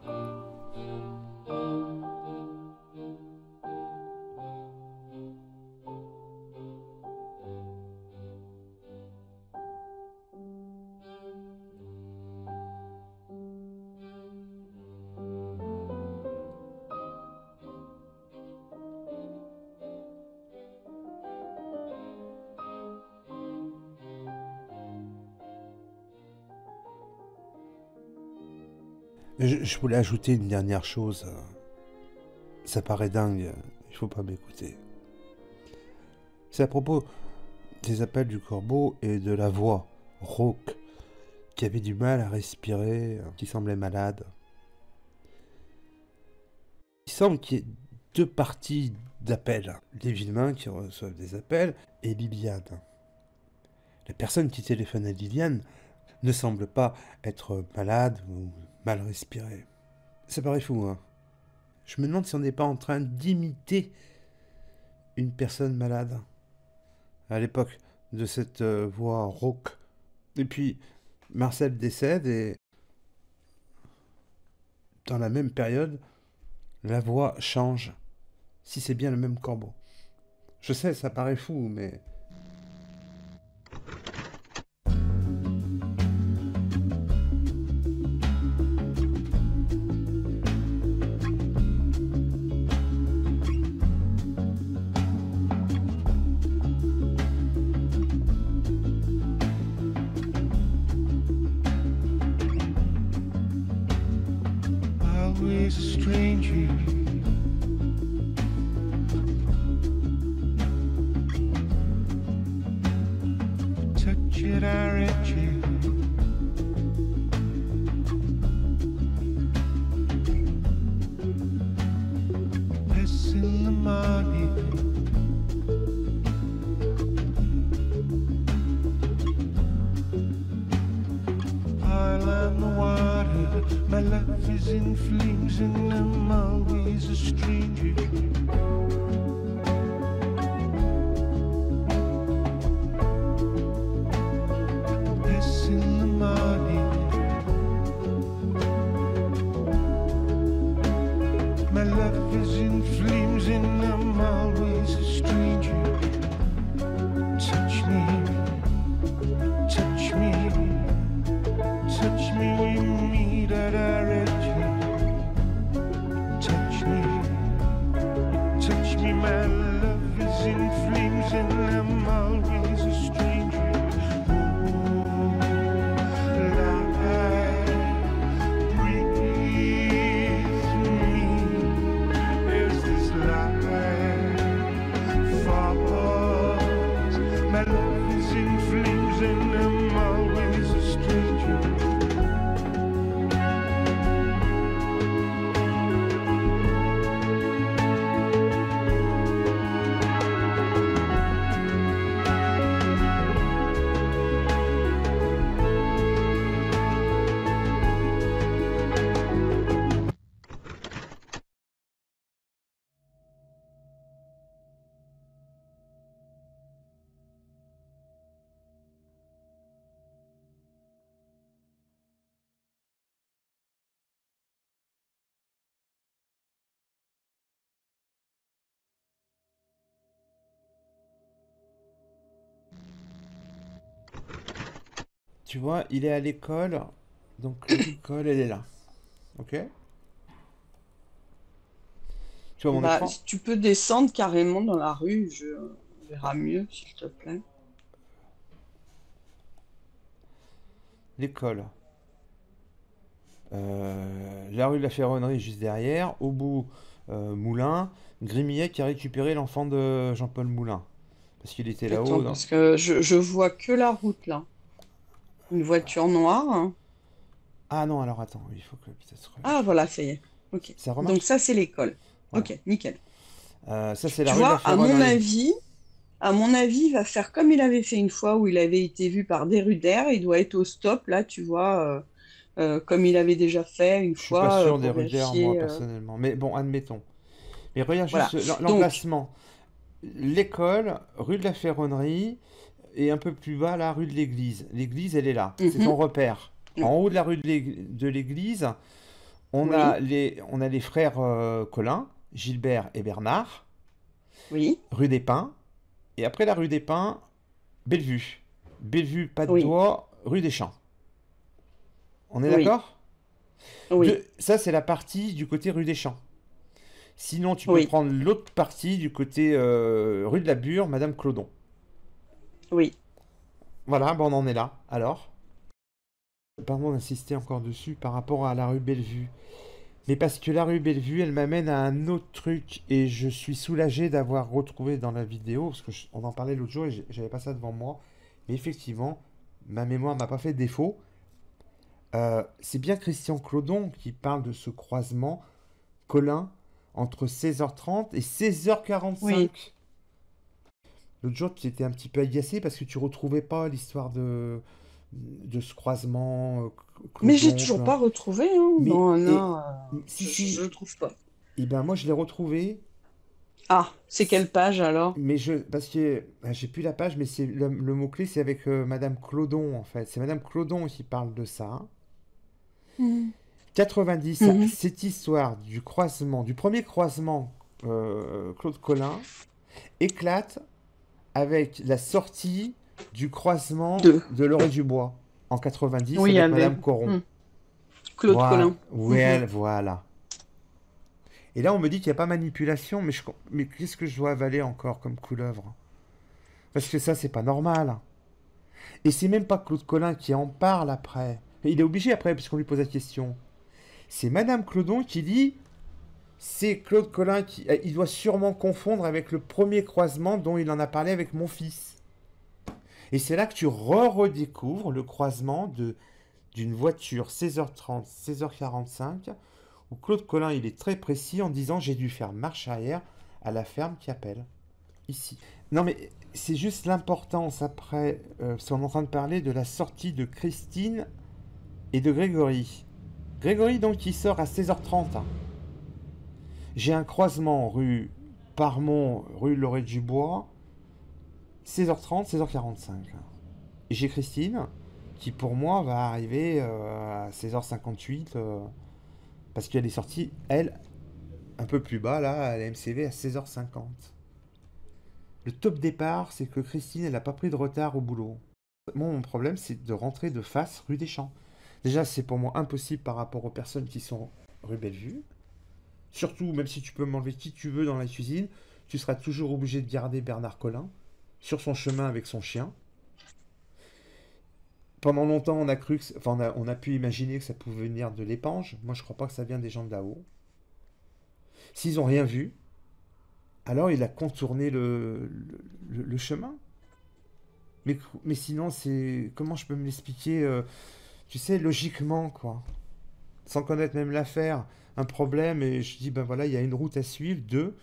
Je voulais ajouter une dernière chose. Ça paraît dingue, il faut pas m'écouter. C'est à propos des appels du corbeau et de la voix rauque qui avait du mal à respirer, qui semblait malade. Il semble qu'il y ait deux parties d'appels. Les Villemains qui reçoivent des appels et Liliane. La personne qui téléphone à Liliane ne semble pas être malade ou mal respirée. Ça paraît fou, hein. Je me demande si on n'est pas en train d'imiter une personne malade à l'époque de cette voix rauque. Et puis, Marcel décède et dans la même période, la voix change. Si c'est bien le même corbeau. Je sais, ça paraît fou, mais... Always a stranger. Touch it, I reach you. Passing the money. Pile on the water. My life is in flames and I'm always a stranger. Passing the money. My life is in flames and I'm always a stranger. Touch me, touch me, touch me, me that I read you. Touch me, my love is in flames and I'm always a stranger. My love is in flames and I'm always a stranger. Tu vois, il est à l'école, donc l'école, elle est là. Ok? Tu vois mon Bah, écran? si tu peux descendre carrément dans la rue, je verra mieux, s'il te plaît. L'école. La rue de la Ferronnerie juste derrière. Au bout, Moulin. Grimillet qui a récupéré l'enfant de Jean-Paul Moulin. Parce qu'il était là-haut. Attends, parce que je vois que la route là. Une voiture noire, hein. Ah non, alors attends, il faut que peut-être... Ah voilà, ça y est. Ok. Ça remarche? Donc ça c'est l'école. Voilà. Ok, nickel. Ça, c'est la Tu rue de la vois, Ferronnerie. à mon avis, il va faire comme il avait fait une fois où il avait été vu par des Ruders. Il doit être au stop là, tu vois, comme il avait déjà fait une Je suis pas fois sûr des pour rudeurs, moi, vérifier. personnellement. Mais bon, admettons. Mais regarde Voilà. juste Donc, l'emplacement. L'école, rue de la Ferronnerie, et un peu plus bas, la rue de l'église. L'église, elle est là. C'est ton mhm, repère. En haut de la rue de l'église, on a oui, les frères Colin, Gilbert et Bernard, oui, rue des Pins. Et après la rue des Pins, Bellevue. Bellevue, pas de oui, doigt, rue des Champs. On est oui, d'accord? oui, Ça, c'est la partie du côté rue des Champs. Sinon, tu peux oui, prendre l'autre partie du côté rue de la Bure, Madame Clodon. oui. Voilà, bon, on en est là. Alors? Pardon d'insister encore dessus par rapport à la rue Bellevue. Mais parce que la rue Bellevue, elle m'amène à un autre truc et je suis soulagé d'avoir retrouvé dans la vidéo, parce que on en parlait l'autre jour et j'avais pas ça devant moi. Mais effectivement, ma mémoire m'a pas fait défaut. C'est bien Christian Clodon qui parle de ce croisement Colin entre 16h30 et 16h45. Oui. L'autre jour, tu étais un petit peu agacé parce que tu retrouvais pas l'histoire de de ce croisement Mais j'ai Clodoncle. toujours pas retrouvé, hein. Mais Non, et, non, si je si, le trouve pas. et ben moi je l'ai retrouvé, Ah, c'est quelle page alors? mais parce que j'ai plus la page, mais c'est le mot-clé, c'est avec Madame Clodon en fait. C'est Madame Clodon qui parle de ça. Mhm. 90, Mhm. cette histoire du croisement, du premier croisement Claude Collin éclate avec la sortie du croisement Deux. de Laurent Dubois en 90 Oui, il y avec avait Madame Coron. Claude Voilà, Collin. ouais, voilà. Et là, on me dit qu'il n'y a pas manipulation, mais qu'est-ce que je dois avaler encore comme couleuvre? Parce que ça, c'est pas normal. Et c'est même pas Claude Collin qui en parle après. Il est obligé après, puisqu'on lui pose la question. C'est Madame Clodon qui dit, c'est Claude Collin qui... Il doit sûrement confondre avec le premier croisement dont il en a parlé avec mon fils. Et c'est là que tu redécouvres le croisement d'une voiture 16h30, 16h45, où Claude Collin, il est très précis en disant, j'ai dû faire marche arrière à la ferme qui appelle. Ici. Non mais c'est juste l'importance après, parce qu'on est en train de parler de la sortie de Christine et de Grégory. Grégory donc qui sort à 16h30. Hein. J'ai un croisement rue Parmont, rue Lorette-du-Bois, 16h30, 16h45. Et j'ai Christine qui pour moi va arriver à 16h58 parce qu'elle est sortie, elle, un peu plus bas là, à la MCV à 16h50. Le top départ, c'est que Christine, elle n'a pas pris de retard au boulot. Moi, mon problème, c'est de rentrer de face rue des Champs. Déjà, c'est pour moi impossible par rapport aux personnes qui sont rue Bellevue. Surtout, même si tu peux m'enlever qui tu veux dans la cuisine, tu seras toujours obligé de garder Bernard Collin sur son chemin avec son chien. Pendant longtemps, on a cru que, enfin, on a pu imaginer que ça pouvait venir de l'Épange. Moi, je crois pas que ça vient des gens de là-haut. S'ils n'ont rien vu, alors il a contourné le chemin. Mais sinon, c'est... Comment je peux me l'expliquer tu sais, logiquement, quoi. Sans connaître même l'affaire. Un problème, et je dis, ben voilà, il y a une route à suivre. Deux,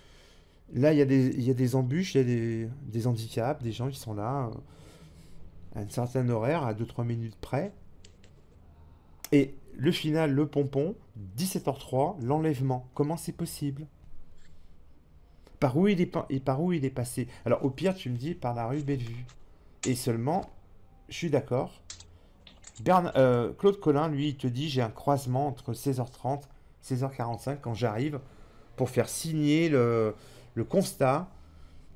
là, il y a des embûches, il y a des handicaps, des gens qui sont là à une certaine horaire, à 2-3 minutes près. Et le final, le pompon, 17h03, l'enlèvement. Comment c'est possible? Par où et par où il est passé? Alors, au pire, tu me dis par la rue Bellevue. Et seulement, je suis d'accord. Claude Collin, lui, il te dit j'ai un croisement entre 16h30 et 16h45 quand j'arrive pour faire signer le constat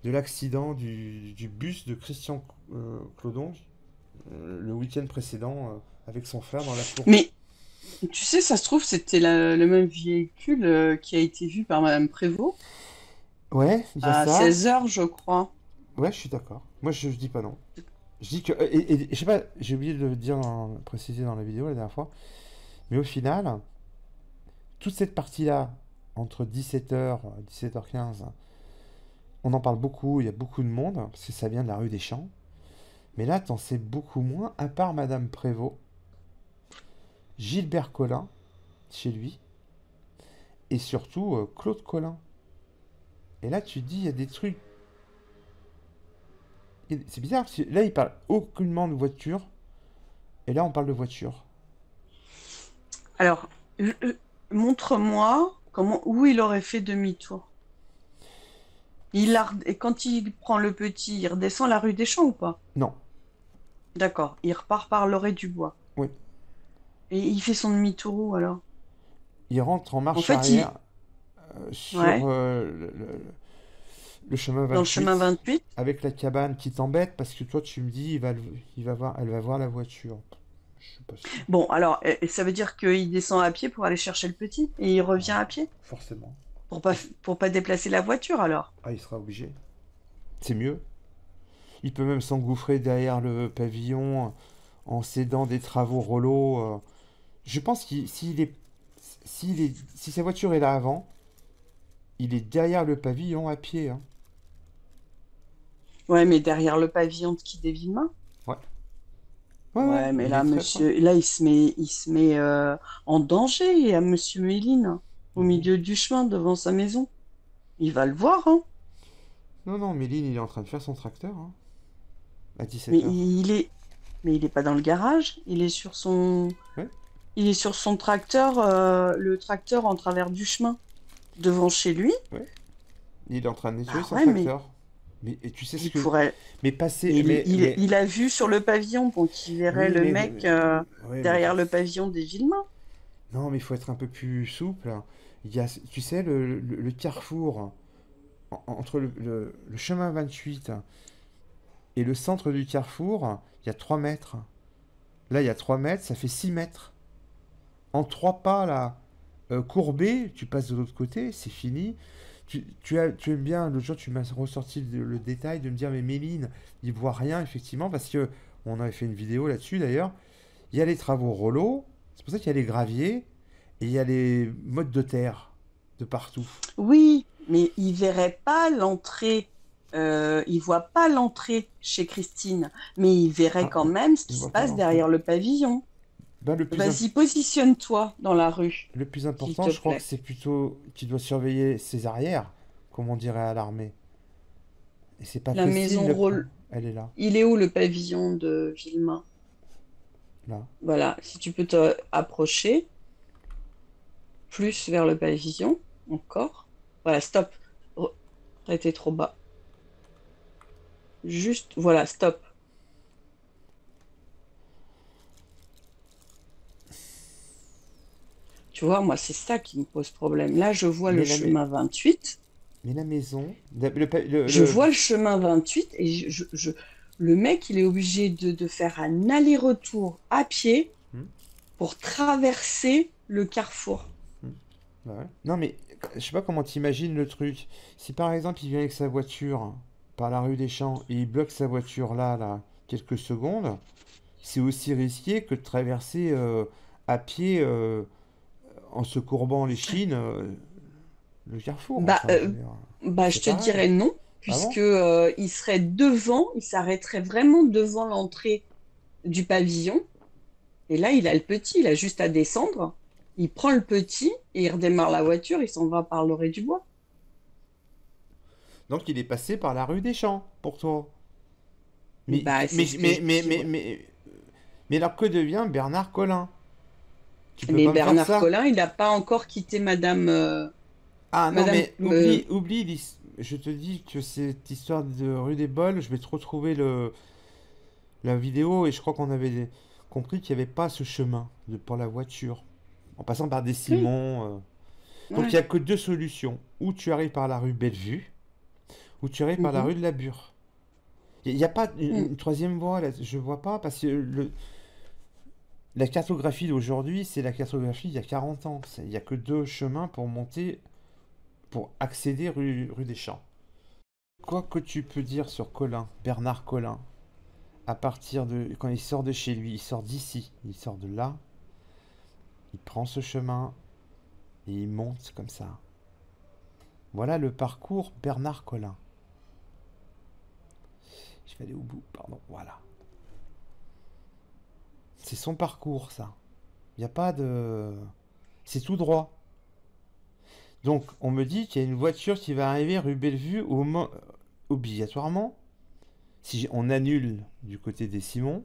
de l'accident du bus de Christian Clodon le week-end précédent avec son frère dans la cour. Mais tu sais, ça se trouve, c'était le même véhicule qui a été vu par Madame Prévost Ouais, il y a à ça. 16h, je crois. Ouais, je suis d'accord. Moi, je dis pas non. Je dis que... je sais pas, j'ai oublié de le dire, préciser dans la vidéo la dernière fois, mais au final, toute cette partie-là, entre 17h et 17h15, on en parle beaucoup, il y a beaucoup de monde, parce que ça vient de la rue des Champs. Mais là, t'en sais beaucoup moins, à part Madame Prévost, Gilbert Collin, chez lui, et surtout Claude Collin. Et là, tu te dis, il y a des trucs... C'est bizarre, parce que là, il parle aucunement de voiture, et là, on parle de voiture. Alors, montre-moi où il aurait fait demi-tour. Et quand il prend le petit, il redescend la rue des Champs ou pas? Non, D'accord, il repart par Lorette-du-Bois. oui. Et il fait son demi-tour où alors? Il rentre en En marche fait, arrière sur ouais, le chemin dans le chemin 28, 28. avec la cabane qui t'embête, parce que toi, tu me dis, elle va voir la voiture. Je suis pas sûr, Bon, alors, ça veut dire qu'il descend à pied pour aller chercher le petit et il revient à pied forcément. pour pas déplacer la voiture alors. Ah, il sera obligé. C'est mieux. Il peut même s'engouffrer derrière le pavillon en s'aidant des travaux Rollo. Je pense qu'il si sa voiture est là avant, il est derrière le pavillon à pied. Hein. Ouais, mais derrière le pavillon de qui, des Villemains? Ouais. Ouais, Ouais, mais il là, est très proche. monsieur, là, il se met en danger à monsieur Méline, au Mhm. milieu du chemin devant sa maison. Il va le voir, hein. Non, non, Méline, il est en train de faire son tracteur hein, à Mais 17h. il est, Mais il n'est pas dans le garage, il est sur son, Ouais. il est sur son tracteur, le tracteur en travers du chemin, devant chez lui. Il est en train de nettoyer Ah son ouais, mais tracteur. Mais et tu sais ce il que. pourrait. Mais passer. Il a vu sur le pavillon, donc il verrait Oui, le mais. mec Ouais, mais. derrière le pavillon des Villemains. Non, mais il faut être un peu plus souple. Il y a, tu sais, le carrefour entre le chemin 28 et le centre du carrefour, il y a 3 mètres. Là, il y a 3 mètres, ça fait 6 mètres. En 3 pas, là, courbé, tu passes de l'autre côté, c'est fini. Tu aimes bien, l'autre jour, tu m'as ressorti le détail de me dire, mais Méline, il voit rien, effectivement, parce que on avait fait une vidéo là-dessus, d'ailleurs. Il y a les travaux Rollo, c'est pour ça qu'il y a les graviers, et il y a les modes de terre de partout. Oui, mais il verrait pas l'entrée. Il voit pas l'entrée chez Christine, mais il verrait Ah, quand même ce il qui se voit pas passe l'entrée. derrière le pavillon. Ben, Vas-y, positionne-toi dans la rue, le plus s'il important, te je crois que plaît. c'est plutôt qu'il doit surveiller ses arrières, comme on dirait à l'armée. Et c'est pas La facile maison de prendre. rôle. Elle est là, Il est où le pavillon de Villemain? là. Voilà, si tu peux te approcher plus vers le pavillon, encore. Voilà, stop. T'as trop bas. Juste, voilà, stop. Tu vois, moi, c'est ça qui me pose problème. Là, je vois le Mais la, mais, chemin 28. mais la maison, Je vois le chemin 28 et le mec, il est obligé de faire un aller-retour à pied Hmm, pour traverser le carrefour. hmm, bah ouais. Non, mais je sais pas comment t'imagines le truc. Si par exemple il vient avec sa voiture par la rue des Champs et il bloque sa voiture là, quelques secondes, c'est aussi risqué que de traverser à pied en se courbant les chines le carrefour. Bah, Enfin, je veux dire, je c'est te pareil. dirais non, Ah puisque bon? il serait devant, il s'arrêterait vraiment devant l'entrée du pavillon. Et là, il a le petit, il a juste à descendre. Il prend le petit et il redémarre la voiture, il s'en va par l'orée du bois. Donc il est passé par la rue des Champs pour toi. Mais, Bah, c'est mais, ce que mais, je mais, dis, mais, ouais. mais, mais alors que devient Bernard Collin? Tu peux Mais pas me faire Bernard ça? Collin, il n'a pas encore quitté Ah non, Madame, mais oublie, je te dis que cette histoire de rue des Bols, je vais te retrouver la vidéo et je crois qu'on avait compris qu'il n'y avait pas ce chemin pour la voiture, en passant par des oui, Simons. Donc il ouais. n'y a que deux solutions. Ou tu arrives par la rue Bellevue, ou tu arrives par la Mhm, rue de la Bure. Il n'y a pas mm. une troisième voie, là, je vois pas, parce que la cartographie d'aujourd'hui, c'est la cartographie il y a 40 ans. Il n'y a que deux chemins pour monter, pour accéder rue des Champs. Quoi que tu peux dire sur Collin, Bernard Collin, à partir de quand il sort de chez lui, il sort d'ici, il sort de là, il prend ce chemin et il monte comme ça. Voilà le parcours Bernard Collin. Je vais aller au bout, pardon, voilà. C'est son parcours, ça. Il n'y a pas de... C'est tout droit. Donc, on me dit qu'il y a une voiture qui va arriver rue Bellevue obligatoirement. Si on annule du côté des Simons,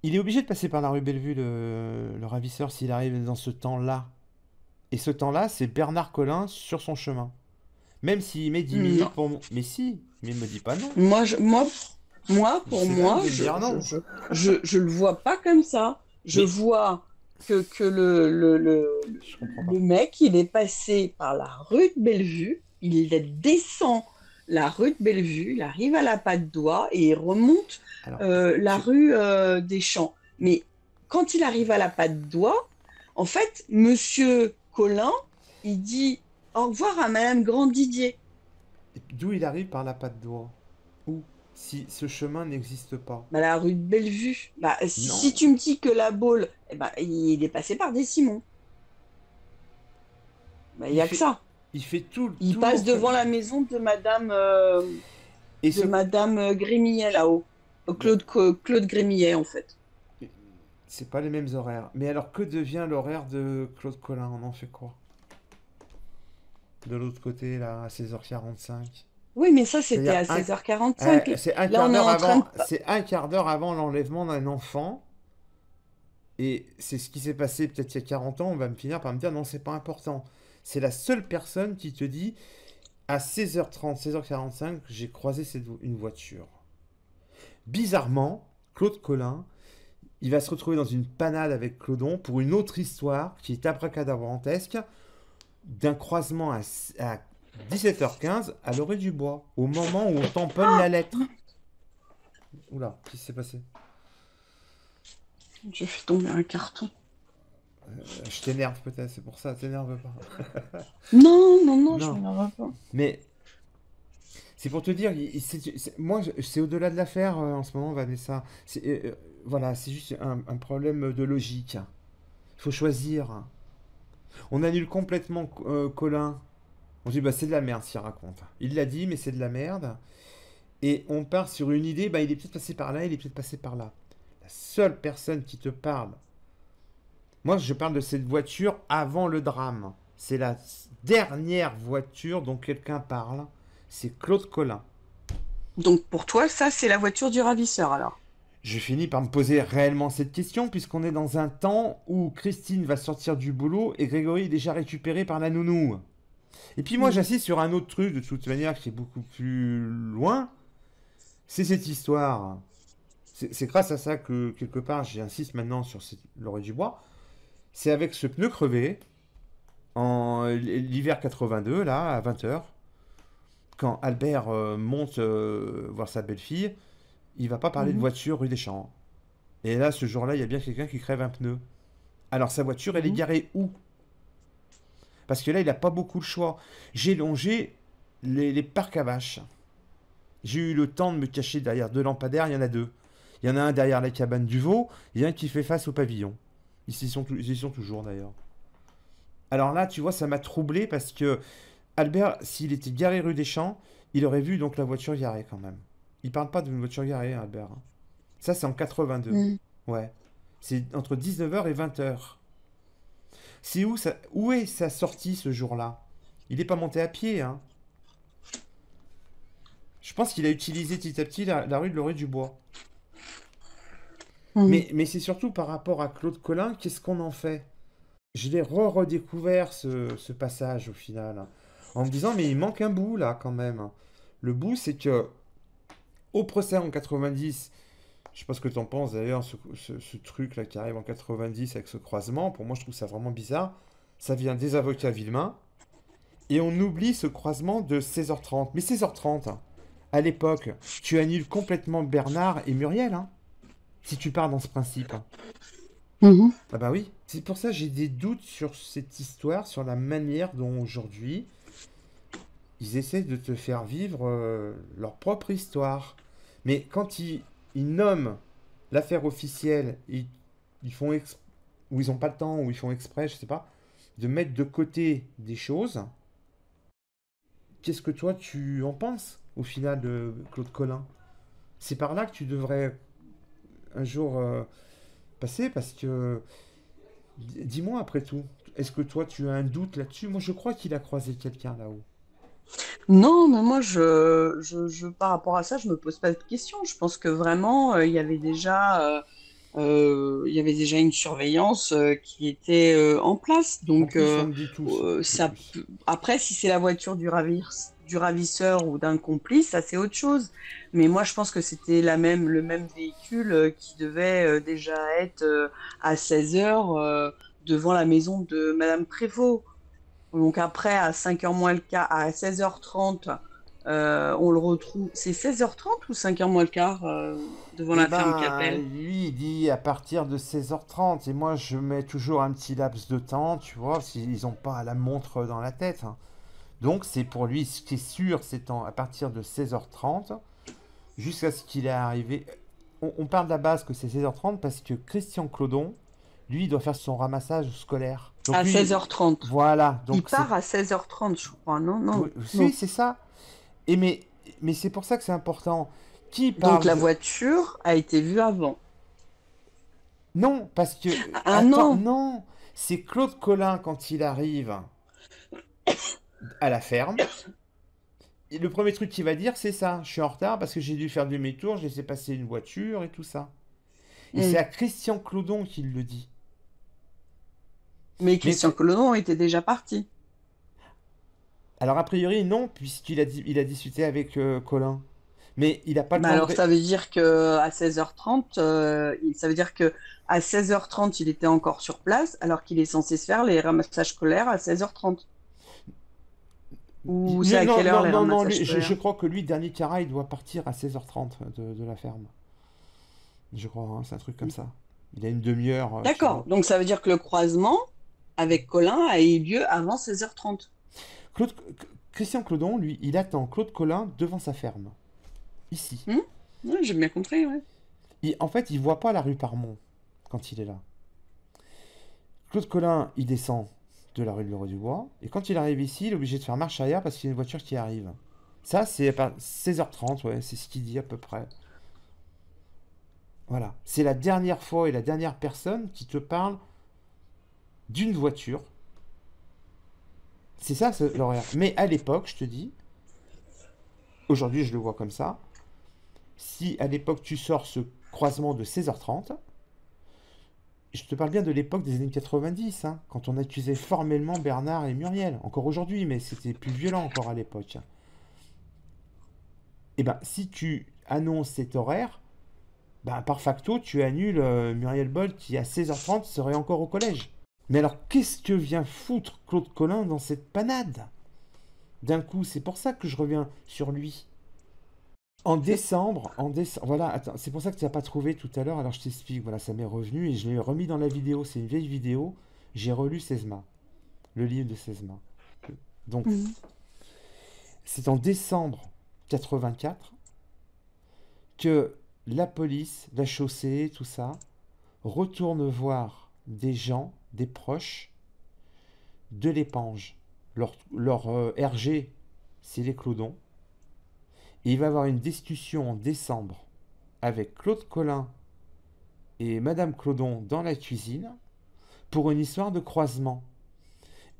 il est obligé de passer par la rue Bellevue, le ravisseur, s'il arrive dans ce temps-là. Et ce temps-là, c'est Bernard Collin sur son chemin. Même s'il met 10 minutes Non. pour... Mais si, mais il me dit pas non. Moi, pour C'est bien moi, de me dire non. je le vois pas comme ça. Je Mais vois que je comprends le pas. mec, il est passé par la rue de Bellevue, il descend la rue de Bellevue, il arrive à la Patte d'Oie et il remonte Alors, la tu... rue des Champs. Mais quand il arrive à la Patte d'Oie, en fait, Monsieur Collin, il dit au revoir à Madame Grandidier. D'où il arrive par la patte d'oie? Où? Si ce chemin n'existe pas. Bah, la rue de Bellevue. Bah, si Non. tu me dis que la Baule, eh ben, il est passé par des Simons. Bah, il n'y Il a que fait, ça. il fait tout le Il passe tour comme... devant la maison Et de ce... Madame Grémillet là-haut. Ben, Claude Grémillet, en fait. c'est pas les mêmes horaires. Mais alors, que devient l'horaire de Claude Collin? On en fait quoi? De l'autre côté, là, à 16h45. Oui, mais ça, c'était C'est-à-dire à 16h45. c'est un Là, quart on est d'heure en train de... avant, c'est un quart d'heure avant l'enlèvement d'un enfant. Et c'est ce qui s'est passé peut-être il y a 40 ans. On va me finir par me dire non, c'est pas important. C'est la seule personne qui te dit à 16h30, 16h45, j'ai croisé une voiture. Bizarrement, Claude Collin, il va se retrouver dans une panade avec Clodon pour une autre histoire qui est abracadabrantesque d'un croisement à 17h15 à l'orée du bois, au moment où on tamponne la lettre. Oula, qu'est-ce qui s'est passé? Je fais tomber un carton. Je t'énerve peut-être, c'est pour ça, t'énerve pas. Non, non, non, je Non, m'énerve pas. mais c'est pour te dire, moi, c'est au-delà de l'affaire en ce moment, Vanessa. Voilà, c'est juste un problème de logique. Il faut choisir. On annule complètement Colin. On dit, bah, c'est de la merde s'il raconte. Il l'a dit, mais c'est de la merde. Et on part sur une idée, bah, il est peut-être passé par là, il est peut-être passé par là. La seule personne qui te parle, moi, je parle de cette voiture avant le drame. C'est la dernière voiture dont quelqu'un parle. C'est Claude Collin. Donc pour toi, ça, c'est la voiture du ravisseur, alors. Je finis par me poser réellement cette question, puisqu'on est dans un temps où Christine va sortir du boulot et Grégory est déjà récupéré par la nounou. Et puis moi, Mm. j'insiste sur un autre truc, de toute manière, qui est beaucoup plus loin. C'est cette histoire. C'est grâce à ça que, quelque part, j'insiste maintenant sur l'orée du bois. C'est avec ce pneu crevé, en l'hiver 82, là, à 20h, quand Albert monte voir sa belle-fille, il va pas parler de Mhm. voiture rue des Champs. Et là, ce jour-là, il y a bien quelqu'un qui crève un pneu. Alors, sa voiture, elle est Mhm. garée où? Parce que là, il n'a pas beaucoup de choix. J'ai longé les parcs à vaches. J'ai eu le temps de me cacher derrière deux lampadaires, il y en a deux. Il y en a un derrière la cabane du veau, et un qui fait face au pavillon. Ils y sont toujours d'ailleurs. Alors là, tu vois, ça m'a troublé parce que Albert, s'il était garé rue des Champs, il aurait vu donc la voiture garée quand même. Il parle pas d'une voiture garée, hein, Albert, hein. Ça, c'est en 82. Mm. Ouais. C'est entre 19h et 20h. C'est où est sa sortie ce jour-là? Il n'est pas monté à pied, hein. Je pense qu'il a utilisé petit à petit la rue de l'Orée-du-Bois. Mm. Mais c'est surtout par rapport à Claude Collin, qu'est-ce qu'on en fait? Je l'ai redécouvert ce passage au final, en me disant, mais il manque un bout là quand même. Le bout, c'est que au procès en 90, je sais pas ce que tu en penses d'ailleurs, ce truc là qui arrive en 90 avec ce croisement, pour moi je trouve ça vraiment bizarre. Ça vient des avocats Villemain, et on oublie ce croisement de 16h30. Mais 16h30, à l'époque, tu annules complètement Bernard et Muriel, hein, si tu pars dans ce principe. Mhm. Ah bah oui, c'est pour ça que j'ai des doutes sur cette histoire, sur la manière dont aujourd'hui ils essaient de te faire vivre leur propre histoire. Mais quand ils nomment l'affaire officielle, ils font ou ils n'ont pas le temps, ou ils font exprès, je sais pas, de mettre de côté des choses. Qu'est-ce que toi tu en penses au final de Claude Collin? C'est par là que tu devrais un jour passer parce que dis-moi après tout, est-ce que toi tu as un doute là-dessus? Moi je crois qu'il a croisé quelqu'un là-haut. Non, mais moi, par rapport à ça, je me pose pas de questions. Je pense que vraiment, il y avait déjà une surveillance qui était en place. En Donc, plus on me dit tous, en plus. après, si c'est la voiture du ravisseur ou d'un complice, ça c'est autre chose. Mais moi, je pense que c'était le même véhicule qui devait déjà être à 16 heures devant la maison de Madame Prévost. Donc après, à 5h moins le quart, à 16h30, on le retrouve. C'est 16h30 ou 5h moins le quart devant Eh la ferme ben, Capelle? lui, il dit à partir de 16h30. Et moi, je mets toujours un petit laps de temps, tu vois, s'ils n'ont pas la montre dans la tête, hein. Donc, c'est pour lui, ce qui est sûr, c'est à partir de 16h30, jusqu'à ce qu'il est arrivé. On part de la base que c'est 16h30 parce que Christian Clodon, lui, il doit faire son ramassage scolaire. Donc, À lui, 16h30. voilà. Il Donc, c'est. part à 16h30, je crois. Non, non, Oui, si, non. c'est ça. Mais c'est pour ça que c'est important. Qui Donc parle la de. voiture a été vue avant. Non, parce que. Ah Attends, non! non. C'est Claude Collin, quand il arrive à la ferme, le premier truc qu'il va dire, c'est ça. Je suis en retard parce que j'ai dû faire demi-tour, j'ai laissé passer une voiture et tout ça. Et c'est à Christian Clodon qu'il le dit. Mais Christian Clodon était déjà parti. Alors, a priori, non, il a discuté avec Colin. Mais il n'a pas le Bah temps alors de... ça veut dire que à 16h30, ça veut dire que à 16h30, il était encore sur place, alors qu'il est censé se faire les ramassages scolaires à 16h30. Ou c'est à Non, quelle heure non, les non, non, ramassages je scolaires? crois que lui, dernier Cara, il doit partir à 16h30 de la ferme. Je crois, hein, c'est un truc comme ça. Il a une demi-heure. D'accord, donc ça veut dire que le croisement avec Colin a eu lieu avant 16h30. Claude... Christian Clodon, lui, il attend Claude Colin devant sa ferme. Ici. Oui, j'ai bien compris, ouais. En fait, il voit pas la rue Parmont quand il est là. Claude Colin, il descend de la rue de Leroy-du-Bois, et quand il arrive ici, il est obligé de faire marche arrière parce qu'il y a une voiture qui arrive. Ça, c'est à 16h30, ouais, c'est ce qu'il dit à peu près. Voilà. C'est la dernière fois et la dernière personne qui te parle d'une voiture. C'est ça, l'horaire. Mais à l'époque, je te dis, aujourd'hui je le vois comme ça, si à l'époque tu sors ce croisement de 16h30, je te parle bien de l'époque des années 90, hein, quand on accusait formellement Bernard et Muriel. Encore aujourd'hui, mais c'était plus violent encore à l'époque. Et ben, si tu annonces cet horaire, ben, par facto, tu annules Muriel Boll qui à 16h30 serait encore au collège. Mais alors, qu'est-ce que vient foutre Claude Colin dans cette panade? D'un coup, c'est pour ça que je reviens sur lui. En décembre, voilà, attends, c'est pour ça que tu n'as pas trouvé tout à l'heure, alors je t'explique, voilà, ça m'est revenu et je l'ai remis dans la vidéo, c'est une vieille vidéo, j'ai relu Sesma, le livre de Sesma. Donc, c'est en décembre 84 que la police, la chaussée, tout ça, retourne voir des gens, des proches de l'Épange. Leur RG, c'est les Clodons. Et il va y avoir une discussion en décembre avec Claude Colin et Madame Clodon dans la cuisine pour une histoire de croisement.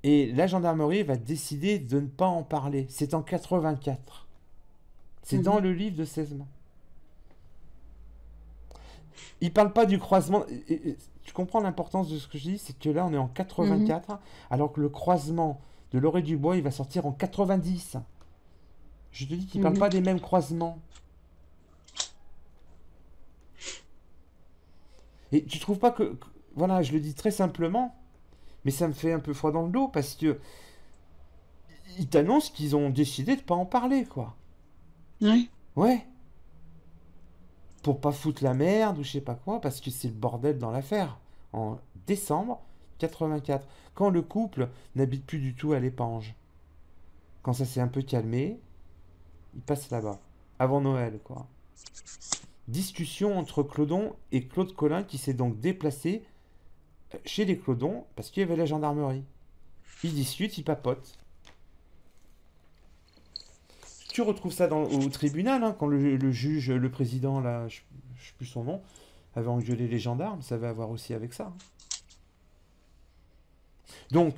Et la gendarmerie va décider de ne pas en parler. C'est en 84. C'est dans le livre de Sesma. Il parle pas du croisement. Tu comprends l'importance de ce que je dis? C'est que là, on est en 84, alors que le croisement de Leroy-du-Bois, il va sortir en 90. Je te dis qu'il parle pas des mêmes croisements. Et tu trouves pas que... Voilà, je le dis très simplement, mais ça me fait un peu froid dans le dos, parce que... Ils t'annoncent qu'ils ont décidé de pas en parler, quoi. Oui. Ouais. Pour pas foutre la merde ou je sais pas quoi, parce que c'est le bordel dans l'affaire. En décembre 84, quand le couple n'habite plus du tout à l'Épange. Quand ça s'est un peu calmé, il passe là-bas. Avant Noël, quoi. Discussion entre Clodon et Claude Colin qui s'est donc déplacé chez les Clodons parce qu'il y avait la gendarmerie. Ils discutent, ils papotent. Tu retrouves ça au tribunal, hein, quand le juge, le président, là, je ne sais plus son nom, avait engueulé les gendarmes, ça va avoir aussi avec ça. Donc,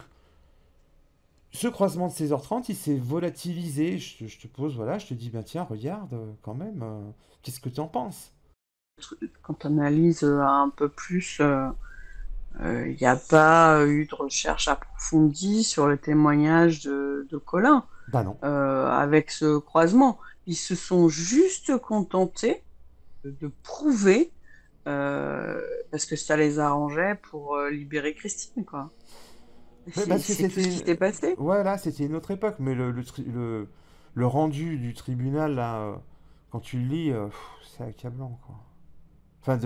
ce croisement de 16h30, il s'est volatilisé. Je te pose, voilà, je te dis, bah tiens, regarde, quand même, qu'est-ce que tu en penses? Quand on analyse un peu plus, il n'y a pas eu de recherche approfondie sur le témoignage de Colin Bah non. avec ce croisement. Ils se sont juste contentés de prouver parce que ça les arrangeait pour libérer Christine, quoi. Mais parce que C'est tout ce qui s'est passé. voilà, c'était une autre époque, mais le rendu du tribunal, là, quand tu le lis, c'est accablant, quoi. Enfin,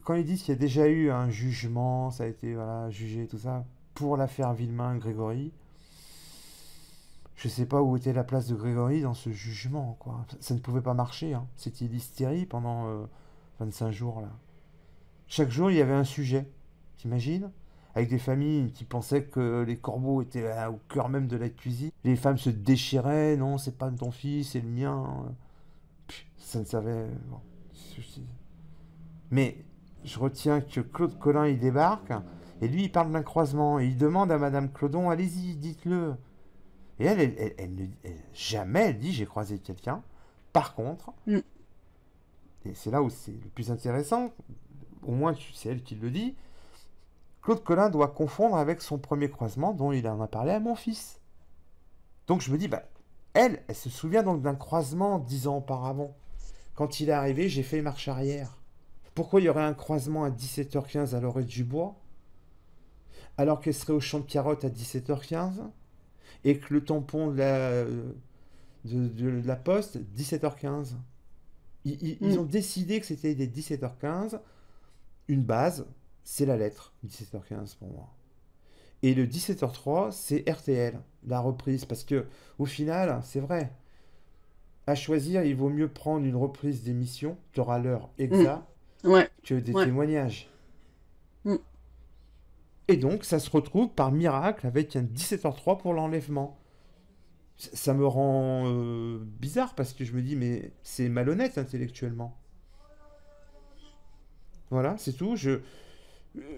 quand ils disent qu'il y a déjà eu un jugement, ça a été, voilà, jugé, tout ça, pour l'affaire Villemain-Grégory, je sais pas où était la place de Grégory dans ce jugement, quoi. Ça ne pouvait pas marcher, hein. C'était l'hystérie pendant 25 jours, là. Chaque jour, il y avait un sujet. T'imagines? Avec des familles qui pensaient que les corbeaux étaient au cœur même de la cuisine. Les femmes se déchiraient. Non, c'est pas ton fils, c'est le mien. Ça ne savait. Bon. Mais je retiens que Claude Colin, il débarque. Et lui, il parle d'un croisement. Et il demande à Madame Clodon, allez-y, dites-le. Et jamais elle dit j'ai croisé quelqu'un. Par contre, Mm. et c'est là où c'est le plus intéressant, au moins c'est elle qui le dit, Claude Collin doit confondre avec son premier croisement dont il en a parlé à mon fils. Donc je me dis, bah, elle se souvient donc d'un croisement 10 ans auparavant. Quand il est arrivé, j'ai fait marche arrière. Pourquoi il y aurait un croisement à 17h15 à l'orée du bois, alors qu'elle serait au champ de carottes à 17h15, et que le tampon de la poste, 17h15. Ils Mm. ont décidé que c'était des 17h15. Une base, c'est la lettre, 17h15 pour moi. Et le 17h03, c'est RTL, la reprise. Parce que, au final, c'est vrai, à choisir, il vaut mieux prendre une reprise d'émission, tu auras l'heure exacte, Ouais, que des ouais. témoignages. Mm. Et donc, ça se retrouve par miracle avec un 17h03 pour l'enlèvement. Ça me rend bizarre parce que je me dis, mais c'est malhonnête intellectuellement. Voilà, c'est tout. Je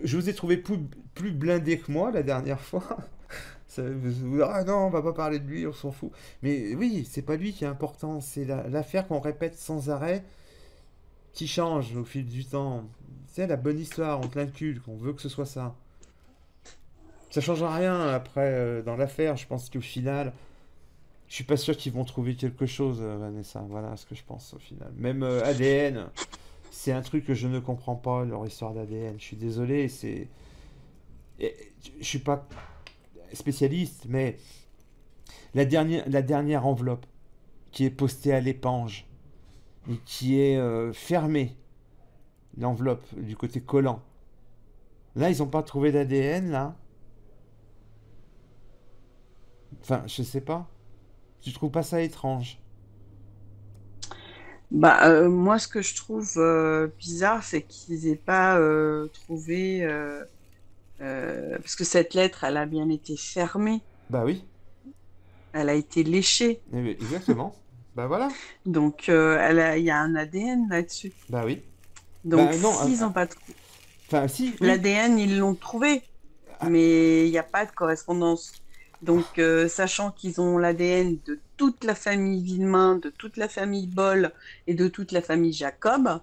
vous ai trouvé plus blindé que moi la dernière fois. Ah non, on va pas parler de lui, on s'en fout. Mais oui, c'est pas lui qui est important, c'est l'affaire qu'on répète sans arrêt, qui change au fil du temps. C'est la bonne histoire, on te l'inculque, on veut que ce soit ça. Ça change rien après dans l'affaire, je pense qu'au final, je suis pas sûr qu'ils vont trouver quelque chose, Vanessa. Voilà ce que je pense au final. Même ADN, c'est un truc que je ne comprends pas, leur histoire d'ADN. Je suis désolé, je suis pas spécialiste, mais la dernière enveloppe qui est postée à l'épange et qui est fermée, l'enveloppe du côté collant. Là, ils n'ont pas trouvé d'ADN, là. Enfin, je sais pas. Tu trouves pas ça étrange? Bah, moi, ce que je trouve bizarre, c'est qu'ils aient pas trouvé, parce que cette lettre, elle a bien été fermée, Bah oui, elle a été léchée, exactement. Bah voilà. donc il y a un ADN là-dessus. Bah oui. Donc, Bah non, s'ils n'ont pas trouvé enfin si, oui. l'ADN, ils l'ont trouvé, Ah, mais il n'y a pas de correspondance. Donc, sachant qu'ils ont l'ADN de toute la famille Villemain, de toute la famille Boll et de toute la famille Jacob,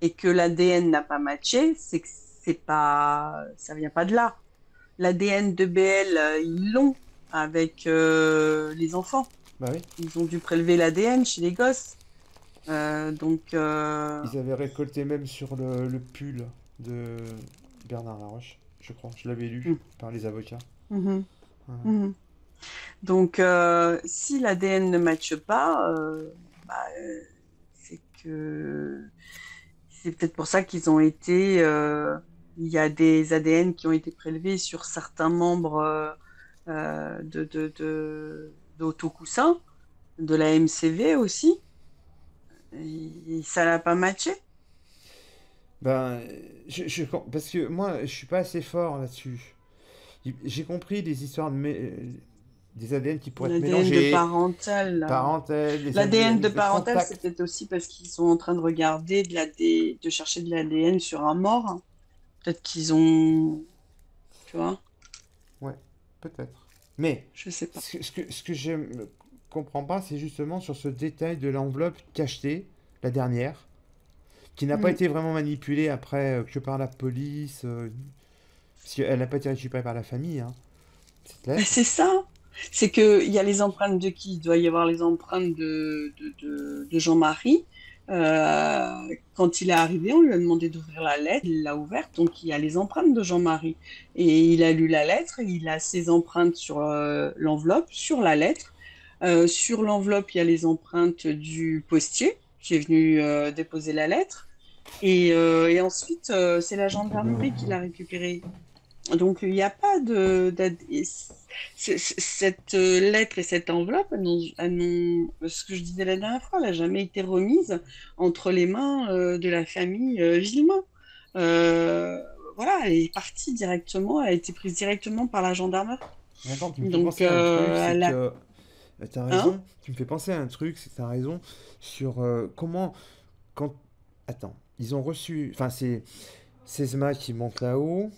et que l'ADN n'a pas matché, c'est que c'est pas, ça vient pas de là. L'ADN de BL, ils l'ont avec les enfants. bah oui. Ils ont dû prélever l'ADN chez les gosses. Donc, Ils avaient récolté même sur le pull de Bernard Laroche, je crois. Je l'avais lu mm, par les avocats. mhm, Voilà. mhm. Donc, si l'ADN ne matche pas, bah, c'est que c'est peut-être pour ça qu'ils ont été. Il y a des ADN qui ont été prélevés sur certains membres d'Autocoussin, de la MCV aussi, et ça n'a pas matché. Ben, parce que moi, je suis pas assez fort là-dessus. J'ai compris les histoires des ADN qui pourraient être L'ADN de mélangés, parental, là. parentèles, les L'ADN de ADN de parental, c'est contact. peut-être aussi parce qu'ils sont en train de regarder de chercher de l'ADN sur un mort, hein. Peut-être qu'ils ont, tu vois, Ouais, peut-être. Mais je sais pas. ce que je ne comprends pas, c'est justement sur ce détail de l'enveloppe cachetée, la dernière, qui n'a pas Mm. été vraiment manipulée après que par la police, parce qu'elle n'a pas été récupérée par la famille, hein, cette Ben, lettre. c'est ça. C'est que il y a les empreintes de qui? Il doit y avoir les empreintes de Jean-Marie. Quand il est arrivé, on lui a demandé d'ouvrir la lettre. Il l'a ouverte, donc il y a les empreintes de Jean-Marie. Et il a lu la lettre, il a ses empreintes sur l'enveloppe, sur la lettre. Sur l'enveloppe, il y a les empreintes du postier qui est venu déposer la lettre. Et ensuite, c'est la gendarmerie qui l'a récupérée. Donc, il n'y a pas cette lettre et cette enveloppe, ce que je disais la dernière fois, elle n'a jamais été remise entre les mains de la famille Villemain. Euh, voilà, elle est partie directement, elle a été prise directement par la gendarmerie. D'accord, tu me fais Donc, penser à un truc, c'est elle a... que t'as Hein? raison. Tu me fais penser à un truc, c'est t'as raison sur comment quand attends, ils ont reçu, enfin c'est Sesma qui monte là-haut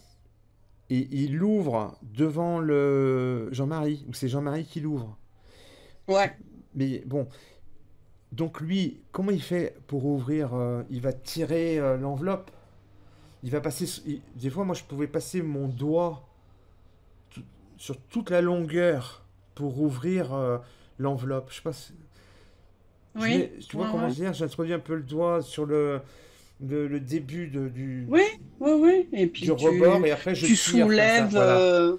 et il l'ouvre devant le Jean-Marie ou c'est Jean-Marie qui l'ouvre. Ouais. Mais bon, donc lui, comment il fait pour ouvrir il va tirer l'enveloppe. Il va passer. Des fois, moi, je pouvais passer mon doigt tout- sur toute la longueur pour ouvrir l'enveloppe. Je sais pas. Oui. Tu vois Ouais, comment ouais. je veux dire? J'introduis un peu le doigt sur le début Oui, oui, oui. Et du puis rebord et après je tu tire comme ça. soulèves. Voilà.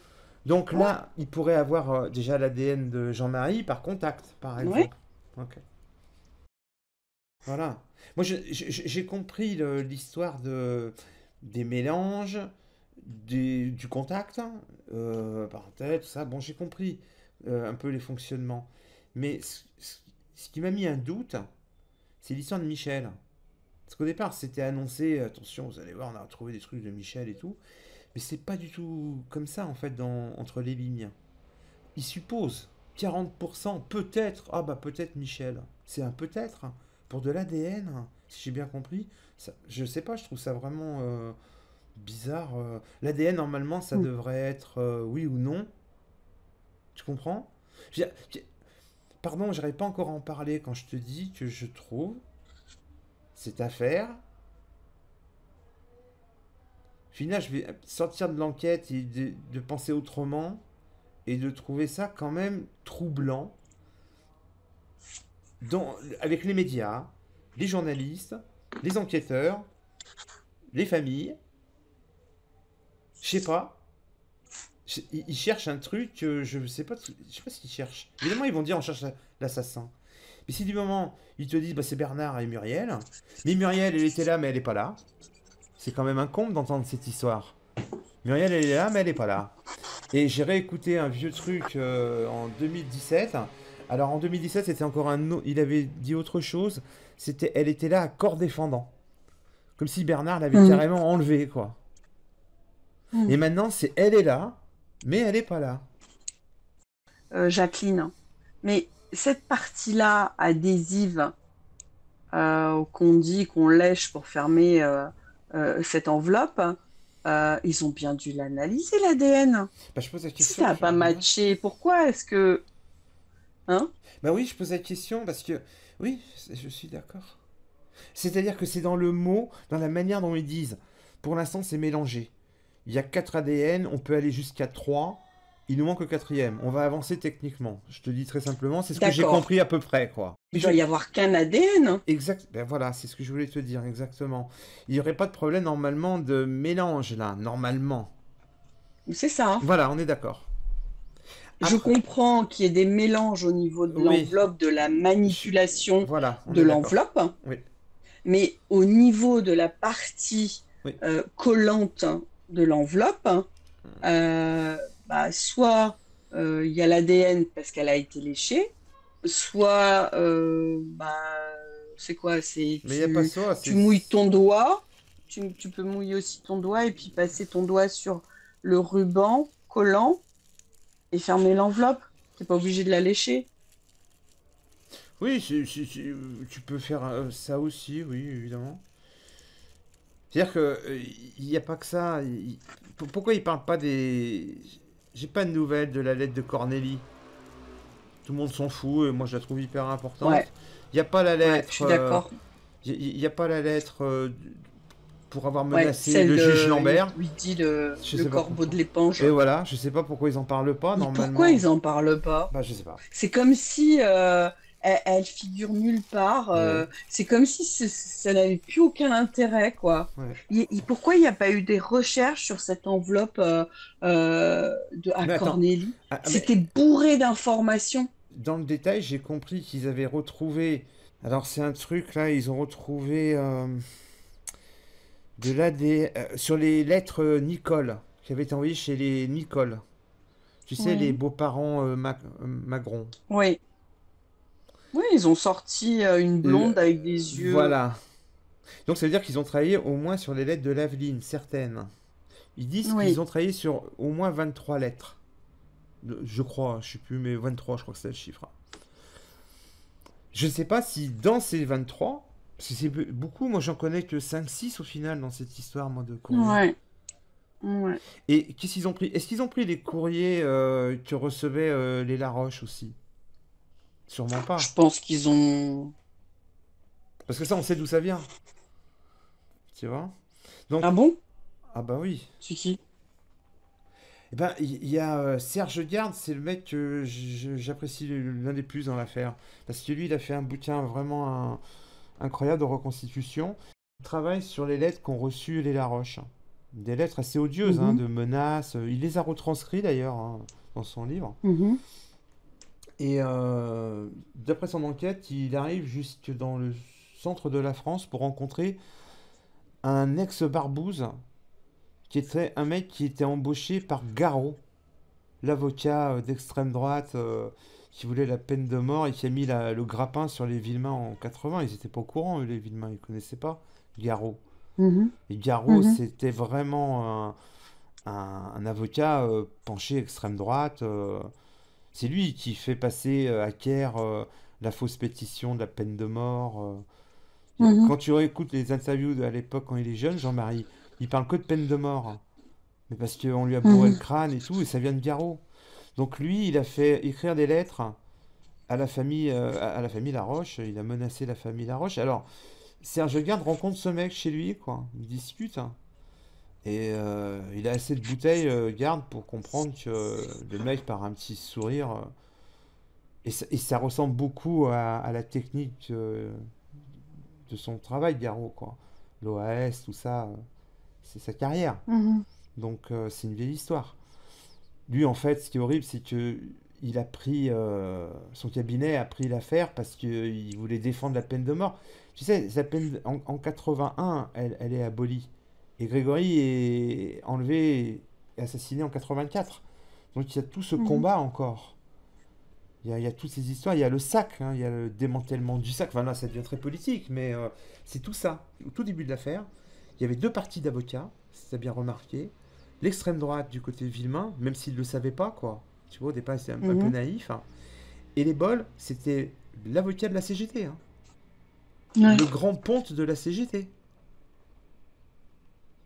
Donc Ouais, là, il pourrait avoir déjà l'ADN de Jean-Marie par contact, par ouais. exemple. Ok. Voilà. Moi, j'ai compris l'histoire des mélanges, du contact, parenthèse, tout ça. Bon, j'ai compris un peu les fonctionnements. Mais ce qui m'a mis un doute, c'est l'histoire de Michel. Parce qu'au départ, c'était annoncé, attention, vous allez voir, on a retrouvé des trucs de Michel et tout. Mais c'est pas du tout comme ça, en fait, entre les lignes. Il suppose 40%, peut-être, ah bah peut-être Michel. C'est un peut-être, hein, pour de l'ADN, si j'ai bien compris. Ça, je sais pas, je trouve ça vraiment bizarre. L'ADN, normalement, ça Mm. devrait être oui ou non. Tu comprends? Je veux dire, pardon, j'arrive pas encore à en parler quand je te dis que je trouve cette affaire. Finalement, je vais sortir de l'enquête et de penser autrement et de trouver ça quand même troublant avec les médias, les journalistes, les enquêteurs, les familles. Je sais pas. Ils cherchent un truc, je sais pas, je sais pas ce qu'ils cherchent. Évidemment, ils vont dire on cherche l'assassin. Mais si du moment ils te disent bah, c'est Bernard et Muriel, mais Muriel elle était là mais elle est pas là, c'est quand même un comble d'entendre cette histoire. Muriel elle est là mais elle est pas là. Et j'ai réécouté un vieux truc en 2017. Alors en 2017 c'était encore il avait dit autre chose. Elle était là à corps défendant, comme si Bernard l'avait Mm. carrément enlevé quoi. Mm. Et maintenant elle est là, mais elle est pas là. Jacqueline. Mais cette partie-là adhésive qu'on dit qu'on lèche pour fermer cette enveloppe, ils ont bien dû l'analyser, l'ADN. Bah, je pose la Si question. ça n'a pas matché, pourquoi est-ce que... Hein? Bah oui, je pose la question parce que oui, je suis d'accord. C'est-à-dire que c'est dans le mot, dans la manière dont ils disent. Pour l'instant, c'est mélangé. Il y a 4 ADN, on peut aller jusqu'à 3. Il nous manque le quatrième. On va avancer techniquement. Je te dis très simplement, c'est ce que j'ai D'accord. compris à peu près, quoi. Il doit y avoir qu'un ADN. Exact. Ben voilà, c'est ce que je voulais te dire, exactement. Il n'y aurait pas de problème normalement de mélange là, normalement. C'est ça. Voilà, on est d'accord. Je Après, comprends qu'il y ait des mélanges au niveau de oui, l'enveloppe, de la manipulation voilà, on de est d'accord. l'enveloppe, Oui, mais au niveau de la partie oui. collante de l'enveloppe, bah, soit il y a l'ADN parce qu'elle a été léchée, soit bah, c'est quoi? C'est Mais il n'y a pas ça. tu mouilles ton doigt, tu peux mouiller aussi ton doigt et puis passer ton doigt sur le ruban collant et fermer l'enveloppe. T'es pas obligé de la lécher. Oui, tu peux faire ça aussi, oui, évidemment. C'est-à-dire que il n'y a pas que ça. Pourquoi ils parlent pas des... J'ai pas de nouvelles de la lettre de Cornélie. Tout le monde s'en fout et moi je la trouve hyper importante. Ouais, Il n'y a pas la ouais, je lettre. suis d'accord. Il n'y a pas la lettre pour avoir Ouais, menacé celle le juge de Lambert. lui dit le Je sais pas corbeau pourquoi. de l'éponge. Et voilà, je sais pas pourquoi ils en parlent pas Mais normalement. pourquoi ils en parlent pas? Bah je sais pas. C'est comme si elle figure nulle part. Ouais. C'est comme si ça n'avait plus aucun intérêt, quoi. Ouais. Pourquoi il n'y a pas eu des recherches sur cette enveloppe à Mais attends. Cornélie? Ah, mais C'était bourré d'informations. dans le détail, j'ai compris qu'ils avaient retrouvé. Alors c'est un truc là, ils ont retrouvé de l'ADN sur les lettres Nicole qui avaient été envoyées chez les Nicole. Tu sais, les Oui. beaux-parents Magron. Oui. Oui, ils ont sorti une blonde avec des yeux. Voilà. Donc ça veut dire qu'ils ont travaillé au moins sur les lettres de l'Aveline, certaines. Ils disent Oui. qu'ils ont travaillé sur au moins 23 lettres. Je crois, je sais plus, mais 23, je crois que c'est le chiffre. Je ne sais pas si dans ces 23, parce que c'est beaucoup, moi j'en connais que 5-6 au final dans cette histoire, moi, de courrier. Ouais. Ouais. Et qu'est-ce qu'ils ont pris? Est-ce qu'ils ont pris les courriers que recevaient les Laroche aussi? Sûrement pas. Je pense qu'ils ont... Parce que ça, on sait d'où ça vient. Tu vois? Donc, Ah bon? ah bah oui. C'est qui? Eh ben, il y a Serge Garde, c'est le mec que j'apprécie l'un des plus dans l'affaire. Parce que lui, il a fait un bouquin vraiment incroyable de reconstitution. Il travaille sur les lettres qu'ont reçues les Laroche. Des lettres assez odieuses, hein, Mhm, de menaces. Il les a retranscrits d'ailleurs, hein, dans son livre. mhm, Et d'après son enquête, il arrive jusque dans le centre de la France pour rencontrer un ex-barbouze qui était un mec qui était embauché par Garot, l'avocat d'extrême droite qui voulait la peine de mort et qui a mis le grappin sur les Villemains en 80. Ils n'étaient pas au courant, eux, les Villemains, ils connaissaient pas Garot. mhm, Et Garot, mhm, c'était vraiment un avocat penché extrême droite. C'est lui qui fait passer à Caire la fausse pétition de la peine de mort. mhm, Quand tu réécoutes les interviews à l'époque quand il est jeune, Jean-Marie, il parle que de peine de mort, hein. Mais parce qu'on lui a bourré le mhm, crâne et tout, et ça vient de Garot. Donc lui, il a fait écrire des lettres à la famille Laroche. Il a menacé la famille Laroche. Alors, Serge Garde rencontre ce mec chez lui, quoi. Ils discutent, hein. Et il a assez de bouteilles, Garde, pour comprendre que le mec, par un petit sourire, et ça ressemble beaucoup à la technique de son travail, Garot, quoi. L'OAS, tout ça, c'est sa carrière. mhm, Donc c'est une vieille histoire. Lui, en fait, ce qui est horrible, c'est que il a pris son cabinet a pris l'affaire parce qu'il voulait défendre la peine de mort. Tu sais, la peine en 81, elle est abolie. Et Grégory est enlevé et assassiné en 84. Donc il y a tout ce mhm. combat encore. Il y a toutes ces histoires. Il y a le SAC, hein, il y a le démantèlement du SAC. Enfin là, ça devient très politique, mais c'est tout ça. Au tout début de l'affaire, il y avait deux partis d'avocats, si tu as bien remarqué. L'extrême droite du côté Villemain, même s'ils ne le savaient pas, quoi. Tu vois, au départ, c'est un peu Mhm. naïf, hein. Et les bols, c'était l'avocat de la CGT, hein. Ouais. Le grand ponte de la CGT.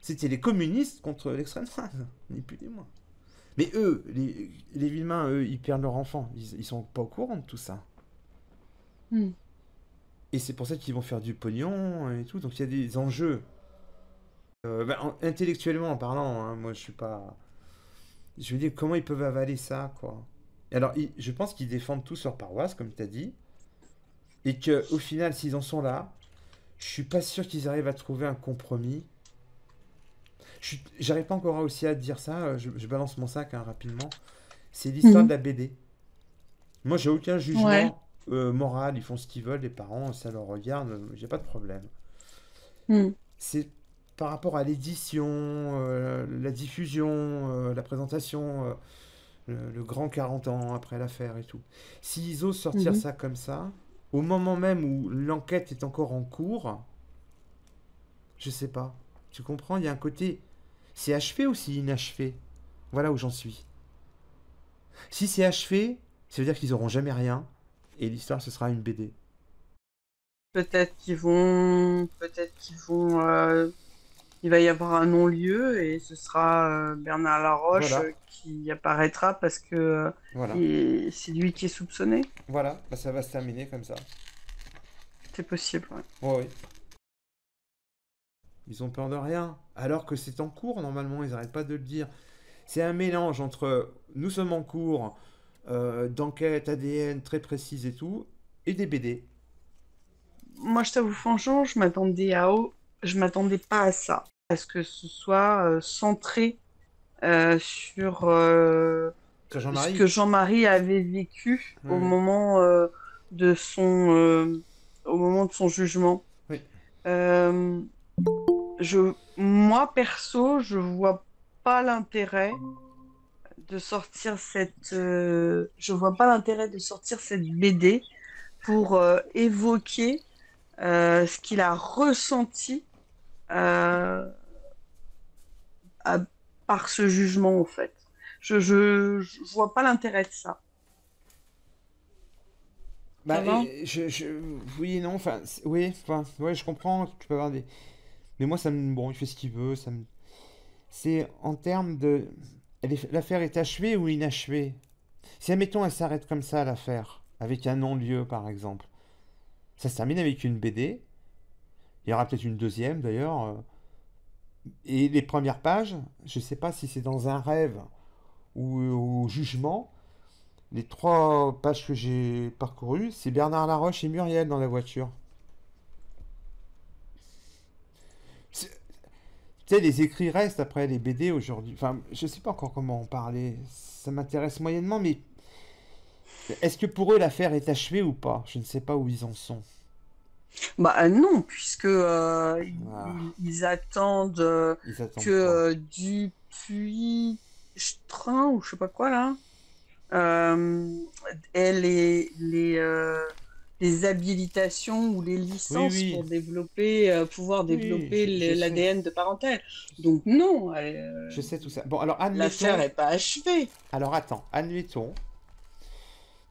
C'était les communistes contre l'extrême droite, ni plus ni moins. Mais eux, les Villemains, eux, ils perdent leur enfant. Ils sont pas au courant de tout ça. Mhm. Et c'est pour ça qu'ils vont faire du pognon et tout. Donc il y a des enjeux. Intellectuellement en parlant, hein, moi je suis pas. Je veux dire, comment ils peuvent avaler ça, quoi. Alors, je pense qu'ils défendent tous leur paroisse, comme tu as dit. Et que au final, s'ils en sont là, je suis pas sûr qu'ils arrivent à trouver un compromis. J'arrive pas encore aussi à dire ça. Je balance mon sac, hein, rapidement. C'est l'histoire de Mhm. la BD. Moi, j'ai aucun Ouais. jugement moral. Ils font ce qu'ils veulent, les parents, ça leur regarde. J'ai pas de problème. Mhm. C'est par rapport à l'édition, la diffusion, la présentation, le grand 40 ans après l'affaire et tout. S'ils osent sortir Mhm. ça comme ça, au moment même où l'enquête est encore en cours, je sais pas. Tu comprends? Il y a un côté. C'est achevé ou c'est inachevé? Voilà où j'en suis. Si c'est achevé, ça veut dire qu'ils auront jamais rien. Et l'histoire, ce sera une BD. Peut-être qu'ils vont, il va y avoir un non-lieu et ce sera Bernard Laroche Voilà, qui apparaîtra parce que voilà, c'est lui qui est soupçonné. voilà. Bah, ça va se terminer comme ça. C'est possible, ouais. Ouais, ouais. Ils ont peur de rien. Alors que c'est en cours, normalement, ils n'arrêtent pas de le dire. C'est un mélange entre nous sommes en cours d'enquête ADN très précise et tout, et des BD. Moi, je t'avoue franchement, je m'attendais pas à ça, à ce que ce soit centré sur Sur ce que Jean-Marie? Jean-Marie avait vécu Oui, de au moment de son jugement. oui. Euh, Moi, perso, je vois pas l'intérêt je vois pas l'intérêt de sortir cette BD pour évoquer ce qu'il a ressenti euh, à- par ce jugement, en fait. Je vois pas l'intérêt de ça. Ça Bah, va? oui et non, enfin, oui, enfin, ouais, je comprends, tu peux avoir des. Mais moi, bon, il fait ce qu'il veut, c'est en termes de. L'affaire est achevée ou inachevée? Si, admettons, elle s'arrête comme ça, l'affaire, avec un non-lieu, par exemple. Ça se termine avec une BD. Il y aura peut-être une deuxième, d'ailleurs. Et les premières pages, je sais pas si c'est dans un rêve ou au jugement. Les 3 pages que j'ai parcourues, c'est Bernard Laroche et Muriel dans la voiture. C'est- Tu sais, les écrits restent après les BD aujourd'hui. Enfin, je sais pas encore comment en parler. Ça m'intéresse moyennement, mais est-ce que pour eux l'affaire est achevée ou pas? Je ne sais pas où ils en sont. Bah non, puisque Ah, ils attendent ils que attendent quoi? Dupuis, Strain ou je sais pas quoi là, euh, ait les habilitations ou les Oui, licences oui, pour pouvoir oui, développer je sais. l'ADN de parentèle. Donc non, Je sais tout ça. Bon, alors l'affaire admettons. est pas achevée. Alors attends, admettons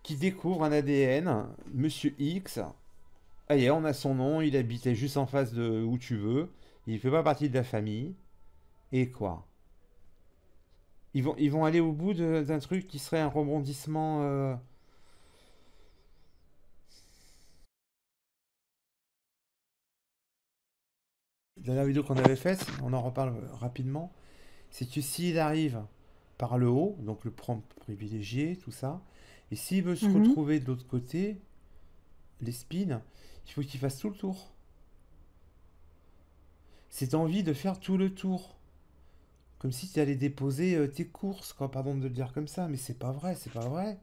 qu'il découvre un ADN, Monsieur X. Ah, y est, on a son nom, il habitait juste en face de où tu veux. Il fait pas partie de la famille. Et quoi? Ils vont aller au bout d'un truc qui serait un rebondissement. Dans la vidéo qu'on avait faite, on en reparle rapidement. C'est que s'il arrive par le haut, donc le prompt privilégié, tout ça, et s'il veut se Mhm. retrouver de l'autre côté, les spins, il faut qu'il fasse tout le tour. C'est envie de faire tout le tour. Comme si tu allais déposer tes courses, quoi. Pardon de le dire comme ça, mais c'est pas vrai, c'est pas vrai.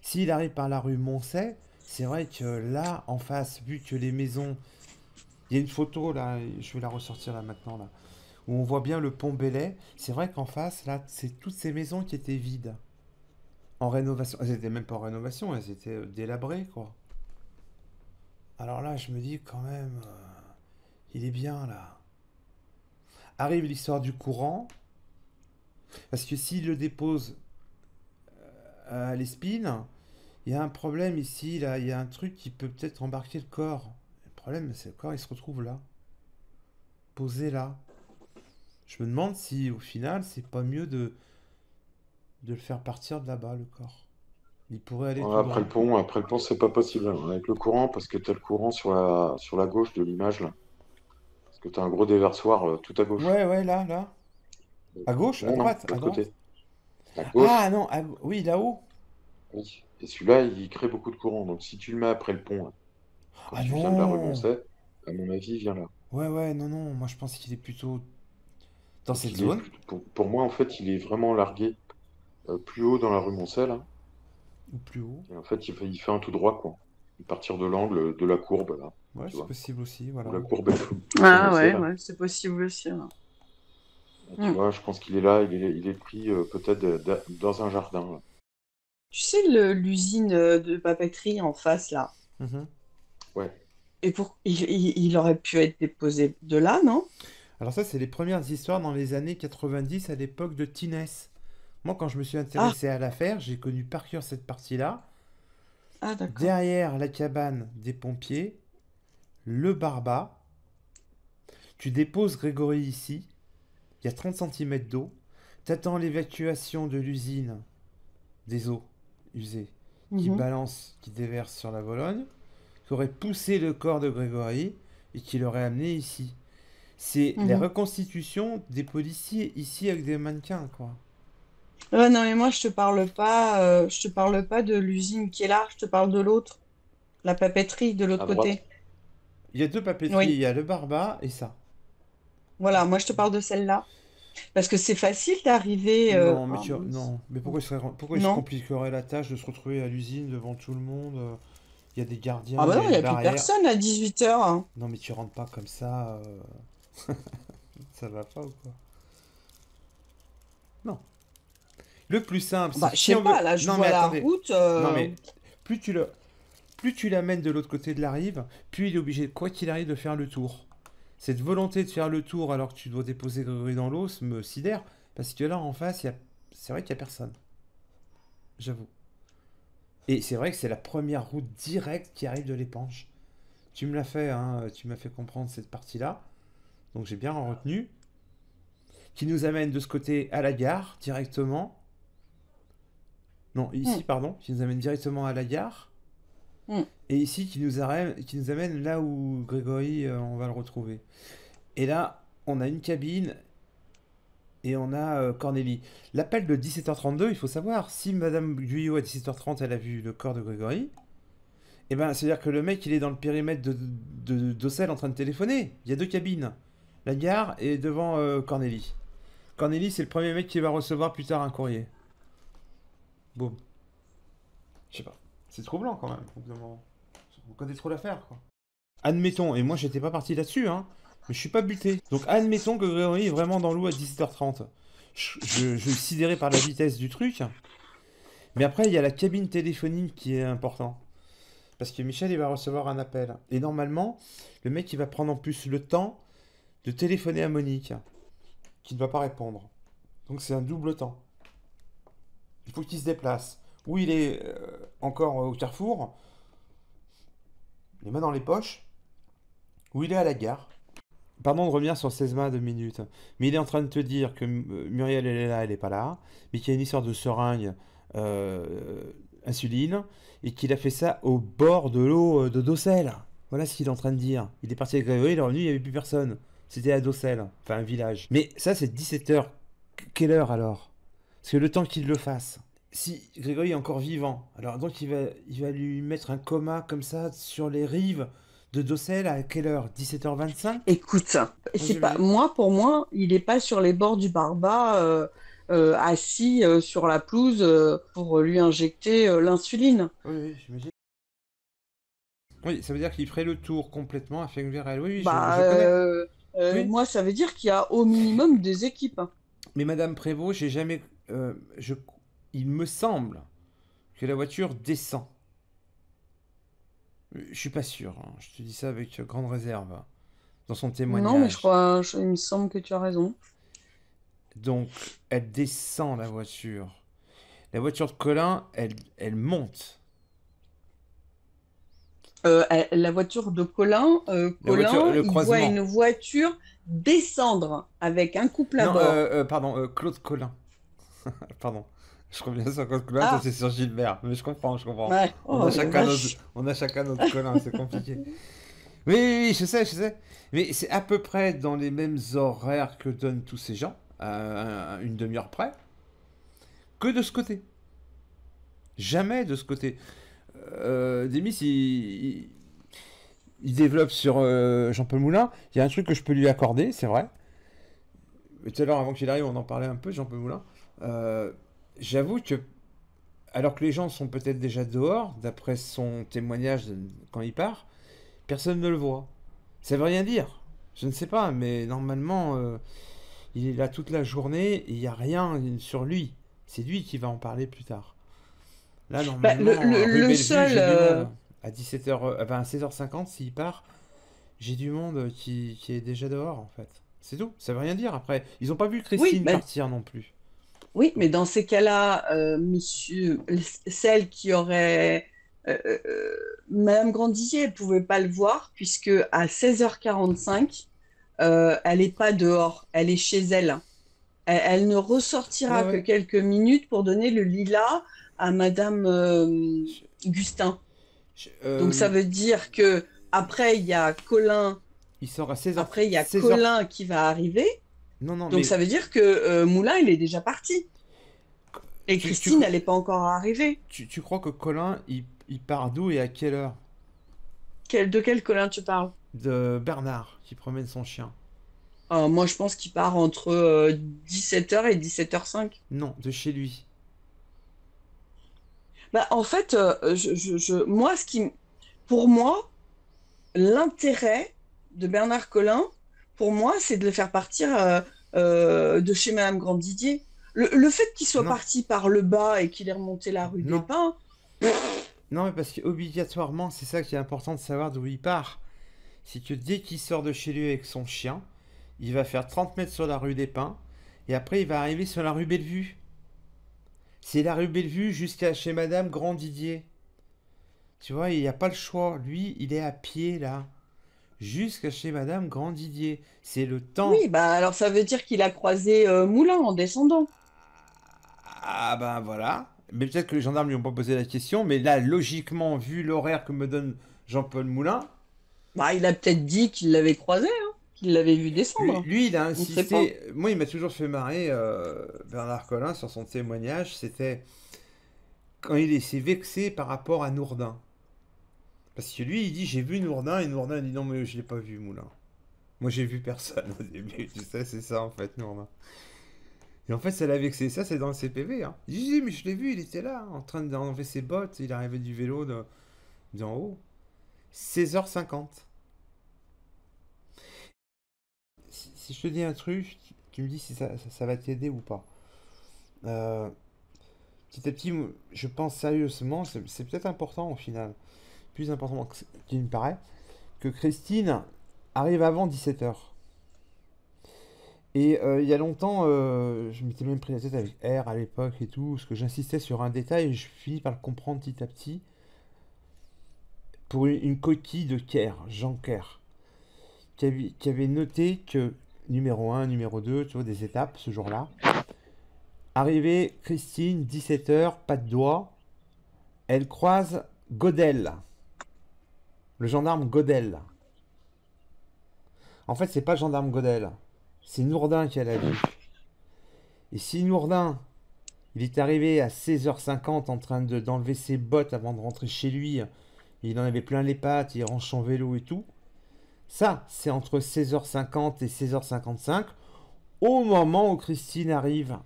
S'il arrive par la rue Moncey, c'est vrai que là, en face, vu que les maisons. Il y a une photo là, je vais la ressortir là maintenant, là, où on voit bien le pont Belay. C'est vrai qu'en face, là, c'est toutes ces maisons qui étaient vides. En rénovation. Elles étaient même pas en rénovation, elles étaient délabrées, quoi. Alors là, je me dis quand même, il est bien là. Arrive l'histoire du courant, parce que s'il le dépose à l'Espine, il y a un problème ici, là, il y a un truc qui peut peut-être embarquer le corps. Le problème, c'est que le corps, il se retrouve là, posé là. Je me demande si, au final, c'est pas mieux de le faire partir de là-bas, le corps. Il pourrait aller Ouais, tout droit. après le pont, c'est pas possible hein, avec le courant parce que tu as le courant sur la gauche de l'image là. Parce que tu as un gros déversoir tout à gauche. Ouais, ouais, là, là. À gauche, à Non, non, droite, à l'autre droite. côté. À Ah gauche, non, oui, là-haut. oui. Et celui-là, il crée beaucoup de courant. Donc si tu le mets après le pont, hein, quand Ah tu viens de la rue non. Moncey, à mon avis, il vient là. Ouais, ouais, non, non. Moi, je pense qu'il est plutôt dans Donc cette zone. pour moi, en fait, il est vraiment largué plus haut dans la rue Moncey là. Ou plus haut. Et en fait, il fait un tout droit, quoi. À partir de l'angle de la courbe, là, Ouais, tu c'est vois. possible aussi, Où voilà. la courbe, elle Ah commençait, ouais, là. ouais, c'est possible aussi, hein. Et tu Mm. vois, je pense qu'il est là, il est pris peut-être dans un jardin, là. Tu sais l'usine de papeterie en face là. Mhm. Ouais. Et il aurait pu être déposé de là, non? Alors ça, c'est les premières histoires dans les années 90 à l'époque de Tines. Moi, quand je me suis Ah, intéressé à l'affaire, j'ai connu par cœur cette partie-là. ah d'accord. Derrière la cabane des pompiers, le Barba. Tu déposes Grégory ici. Il y a 30 centimètres d'eau. T'attends l'évacuation de l'usine des eaux usées qui Mhm, balance, qui déverse sur la Vologne, qui aurait poussé le corps de Grégory et qui l'aurait amené ici. C'est la mhm. reconstitution des policiers ici avec des mannequins, quoi. Ouais, non, mais moi, je te parle pas de l'usine qui est là, je te parle de l'autre, la papeterie de l'autre À droite. côté. Il y a deux papeteries, il Oui, y a le Barba et ça. voilà, moi, je te parle de celle-là. Parce que c'est facile d'arriver. Non, mais Ah, non, mais pourquoi il se non? compliquerait la tâche de se retrouver à l'usine devant tout le monde? Il y a des Ah gardiens, bah il y non, a il n'y une a plus barrière. personne à 18h. Non, mais tu rentres pas comme ça, ça va pas ou quoi? Non. Le plus simple, c'est Bah, que je si sais on veut. pas, là, je Non, mais vois la attendez. route. Non, mais plus tu le, plus tu l'amènes de l'autre côté de la rive, plus il est obligé, quoi qu'il arrive, de faire le tour. Cette volonté de faire le tour alors que tu dois déposer Grégory dans l'eau me sidère, parce que là, en face, c'est vrai qu'il y a personne. J'avoue. Et c'est vrai que c'est la première route directe qui arrive de l'Épanche. Tu me l'as fait, hein, tu m'as fait comprendre cette partie-là. Donc j'ai bien retenu. Qui nous amène de ce côté à la gare, directement. Non, ici, pardon, qui nous amène directement à la gare. Et ici, qui nous amène là où Grégory, on va le retrouver. Et là, on a une cabine et on a Cornélie. L'appel de 17h32, il faut savoir, si Madame Guyot à 17h30, elle a vu le corps de Grégory, eh ben, c'est-à-dire que le mec, il est dans le périmètre d'Ossel en train de téléphoner. Il y a 2 cabines. La gare et devant Cornélie. Cornélie, c'est le premier mec qui va recevoir plus tard un courrier. Boum. Je sais pas. C'est troublant quand même. On connaît trop l'affaire, quoi. Admettons, et moi j'étais pas parti là-dessus, hein, mais je suis pas buté. Donc admettons que Grégory est vraiment dans l'eau à 17h30. Je suis sidéré par la vitesse du truc. Mais après, il y a la cabine téléphonique qui est important. Parce que Michel, il va recevoir un appel. Et normalement, le mec, il va prendre en plus le temps de téléphoner à Monique, qui ne va pas répondre. Donc c'est un double temps. Il faut qu'il se déplace. Ou il est encore au carrefour, les mains dans les poches, ou il est à la gare. Pardon de revenir sur 16 mains 2 minutes, mais il est en train de te dire que Muriel, elle est là, elle est pas là, mais qu'il y a une histoire de seringue insuline, et qu'il a fait ça au bord de l'eau de Docel. Voilà ce qu'il est en train de dire. Il est parti avec Grégory, il est revenu, il n'y avait plus personne. C'était à Docel, enfin un village. Mais ça, c'est 17h. Quelle heure alors? Parce que le temps qu'il le fasse. Si Grégory est encore vivant, alors donc il va lui mettre un coma comme ça sur les rives de Docel à quelle heure? 17h25? Écoute, c'est pas moi, pour moi, il n'est pas sur les bords du Barba, assis sur la pelouse pour lui injecter l'insuline. Oui, j'imagine. Oui, ça veut dire qu'il ferait le tour complètement à Fenglerel. Oui, je connais. Oui. Moi, ça veut dire qu'il y a au minimum des équipes. Mais Madame Prévost, j'ai jamais... il me semble que la voiture descend. Je suis pas sûr, hein. Je te dis ça avec grande réserve. Dans son témoignage. Non, mais je crois, il me semble que tu as raison. Donc, elle descend la voiture. La voiture de Colin, elle monte. La voiture de Colin, le il voit croisement. une voiture descendre avec un couple à Non, bord. pardon, Claude Colin. Pardon. Je reviens sur Claude Colin, Ah. ça c'est sur Gilbert. Mais je comprends. Ouais. On Oh, a chacun vache. notre Colin, c'est compliqué. Oui, je sais. Mais c'est à peu près dans les mêmes horaires que donnent tous ces gens, à une demi-heure près, que de ce côté. Jamais de ce côté. Demis, il développe sur Jean-Paul Moulin. Il y a un truc que je peux lui accorder, c'est vrai. Tout à l'heure, avant qu'il arrive, on en parlait un peu, Jean-Paul Moulin. J'avoue que, alors que les gens sont peut-être déjà dehors, d'après son témoignage quand il part, personne ne le voit. Ça veut rien dire. Je ne sais pas, mais normalement, il est là toute la journée et il n'y a rien sur lui. C'est lui qui va en parler plus tard. Là, normalement, le rue Bellevue, seul, j'ai du monde. À 17h, enfin, à 16h50, s'il part, j'ai du monde qui est déjà dehors, en fait. C'est tout. Ça veut rien dire. Après, ils n'ont pas vu Christine mais- partir non plus. Oui, mais dans ces cas-là, celle qui aurait... Madame Grandier, elle ne pouvait pas le voir puisque à 16h45, elle n'est pas dehors, elle est chez elle. Elle ne ressortira Ouais. que quelques minutes pour donner le lilas à Madame Gustin. Donc ça veut dire que après il y a Colin, Il sort à 16h. après il y a 16h. Colin qui va arriver. Non, Donc mais ça veut dire que Moulin il est déjà parti. Et Tu- Christine tu- elle n'est pas encore arrivée. tu crois que Colin, il part d'où et à quelle heure? De quel Colin tu parles? De Bernard, qui promène son chien. Moi je pense qu'il part entre 17h et 17h05. Non, de chez lui. Bah, en fait, moi, pour moi, l'intérêt de Bernard Collin, pour moi, c'est de le faire partir de chez Madame Grandidier. Le fait qu'il soit Non. parti par le bas et qu'il est remonté la rue Non. des Pins, Non, mais parce qu'obligatoirement, c'est ça qui est important de savoir d'où il part. C'est que dès qu'il sort de chez lui avec son chien, il va faire 30 mètres sur la rue des Pins, et après il va arriver sur la rue Bellevue. C'est la rue Bellevue jusqu'à chez Madame Grandidier. Tu vois, il n'y a pas le choix. Lui, il est à pied là. Jusqu'à chez Madame Grandidier. C'est le temps. oui, bah alors ça veut dire qu'il a croisé Moulin en descendant. Ah ben voilà. Mais peut-être que les gendarmes lui ont pas posé la question, mais là, logiquement, vu l'horaire que me donne Jean-Paul Moulin, Bah, il a peut-être dit qu'il l'avait croisé, hein, qu'il l'avait vu lui, descendre. lui, il a On ne sait pas. insisté. Moi, il m'a toujours fait marrer, Bernard Collin, sur son témoignage. C'était quand il s'est vexé par rapport à Nourdin. Parce que lui, il dit j'ai vu Nourdin, et Nourdin dit non, mais je l'ai pas vu, Moulin. Moi, j'ai vu personne au début, tu sais, c'est ça en fait, Nourdin. Et en fait, ça l'a vexé. Ça, c'est dans le CPV. Hein. Il dit mais je l'ai vu, il était là, en train d'enlever ses bottes, il arrivait du vélo d'en haut. 16h50. Si je te dis un truc, tu me dis si ça va t'aider ou pas. Euh, Petit à petit, je pense sérieusement, c'est peut-être important au final, plus important qu'il me paraît, que Christine arrive avant 17h. Et il y a longtemps, je m'étais même pris la tête avec R à l'époque et tout, parce que j'insistais sur un détail et je finis par le comprendre petit à petit. Pour une coquille de Kerr, Jean Kerr, qui avait noté que numéro 1, numéro 2, tu vois, des étapes ce jour-là. Arrivée, Christine, 17h, pas de doigt. Elle croise Godel, le gendarme Godel. En fait, c'est pas le gendarme Godel, c'est Nourdin qui a la vue. Et si Nourdin, il est arrivé à 16h50 en train d'enlever ses bottes avant de rentrer chez lui, il en avait plein les pattes, il range son vélo et tout, ça, c'est entre 16h50 et 16h55, au moment où Christine arrive.